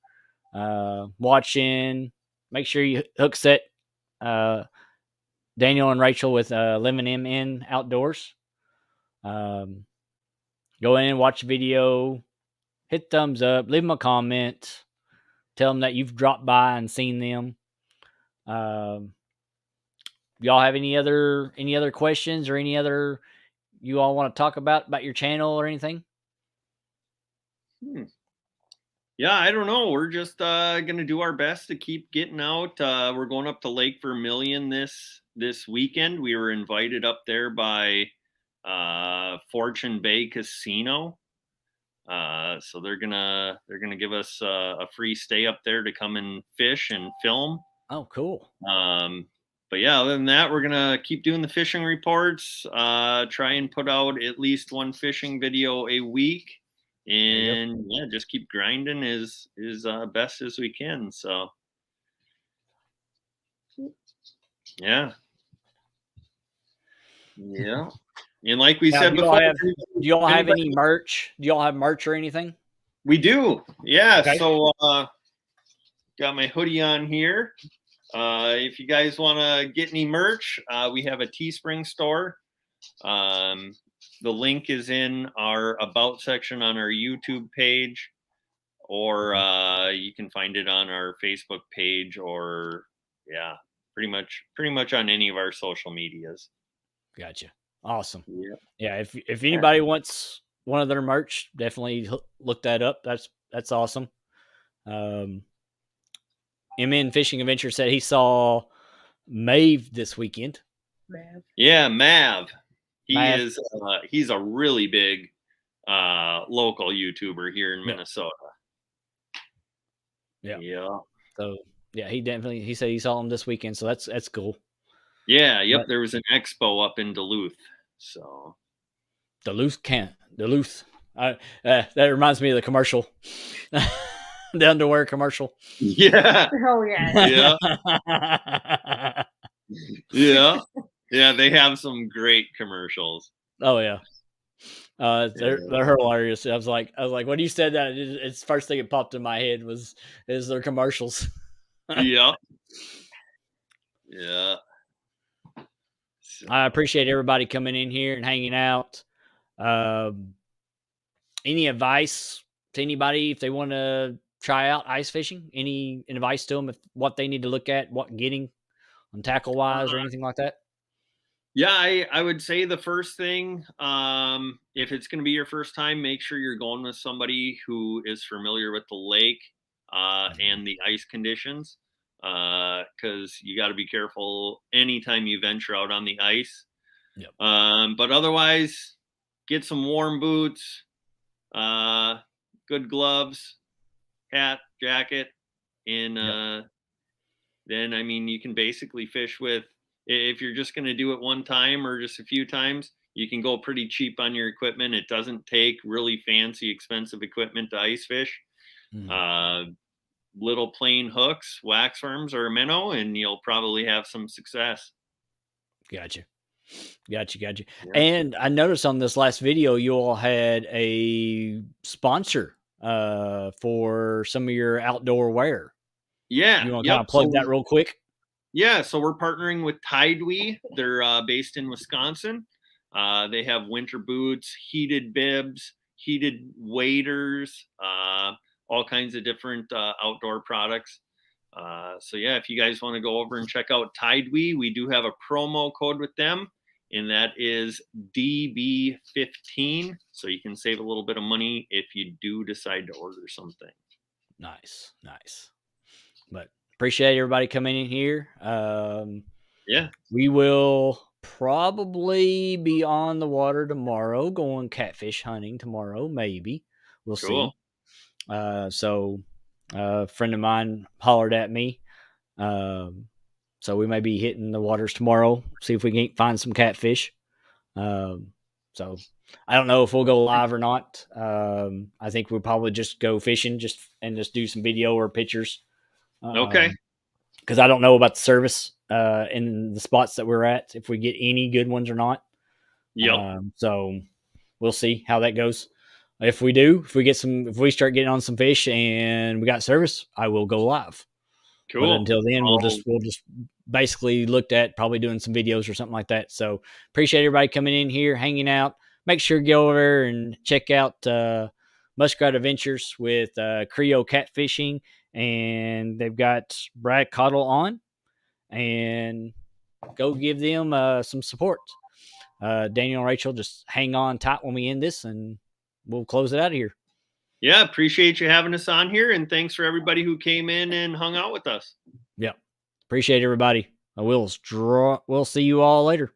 watching. Make sure you hook set Daniel and Rachel with Livin in Outdoors. Go in, watch the video, hit thumbs up, leave them a comment, tell them that you've dropped by and seen them. Y'all have any other questions or any other you all want to talk about your channel or anything? Hmm. Yeah, I don't know. We're just gonna do our best to keep getting out. We're going up to Lake Vermilion this weekend. We were invited up there by Fortune Bay Casino. So they're gonna give us a free stay up there to come and fish and film. Oh, cool. But yeah, other than that, we're gonna keep doing the fishing reports. Try and put out at least one fishing video a week, and yeah, just keep grinding as best as we can. So yeah, yeah. And like we Now, said do y'all before, have do y'all have anybody- any merch? Do y'all have merch or anything? we do. Yeah. Okay. So got my hoodie on here. If you guys want to get any merch, we have a Teespring store. The link is in our About section on our YouTube page, or you can find it on our Facebook page, or yeah, pretty much on any of our social medias. Gotcha. Awesome. Yeah. Yeah. If anybody wants one of their merch, definitely look that up. That's awesome. MN Fishing Adventure said he saw Maeve this weekend. Mav. Yeah, Mav. Mav. He's a really big local YouTuber here in Yeah. Minnesota. Yeah. Yeah. So yeah, he said he saw him this weekend. So that's cool. Yeah. Yep. But- There was an expo up in Duluth. So Duluth. That reminds me of the commercial, the underwear commercial. yeah. Oh yeah. Yeah. Yeah. They have some great commercials. Oh yeah. They're hilarious. I was like, when you said that, it's first thing that popped in my head is their commercials. Yeah. Yeah. So, I appreciate everybody coming in here and hanging out. Any advice to anybody if they want to try out ice fishing? Any advice to them if what they need to look at, what getting on tackle wise or anything like that? yeah, I would say the first thing, if it's going to be your first time, make sure you're going with somebody who is familiar with the lake and the ice conditions, because you got to be careful anytime you venture out on the ice. Yep. But otherwise, get some warm boots, good gloves, hat, jacket, and then I mean you can basically fish with. If you're just going to do it one time or just a few times, you can go pretty cheap on your equipment. It doesn't take really fancy, expensive equipment to ice fish. Little plain hooks, wax worms, or a minnow, and you'll probably have some success. Gotcha. Yeah. And I noticed on this last video, you all had a sponsor for some of your outdoor wear. Yeah. You want to kind of plug that real quick? Yeah. So we're partnering with Tidewee. They're based in Wisconsin. They have winter boots, heated bibs, heated waders, all kinds of different outdoor products. So yeah, if you guys want to go over and check out Tidewee, we do have a promo code with them, and that is DB15. So you can save a little bit of money if you do decide to order something. Nice. But appreciate everybody coming in here. Yeah. We will probably be on the water tomorrow, going catfish hunting tomorrow, maybe. We'll Cool. see. So a friend of mine hollered at me. So we may be hitting the waters tomorrow, see if we can find some catfish. So I don't know if we'll go live or not. I think we'll probably just go fishing just do some video or pictures. Okay. Because I don't know about the service in the spots that we're at, if we get any good ones or not. Yep. So we'll see how that goes. If we start getting on some fish and we got service, I will go live. Cool. But until then, we'll just basically looked at probably doing some videos or something like that. So appreciate everybody coming in here, hanging out. Make sure to go over and check out Muskrat Adventures with Creo Catfishing, and they've got Brad Cottle on, and go give them some support. Daniel and Rachel, just hang on tight when we end this, and we'll close it out of here. Yeah, appreciate you having us on here, and thanks for everybody who came in and hung out with us. Yeah. Appreciate everybody. We'll see you all later.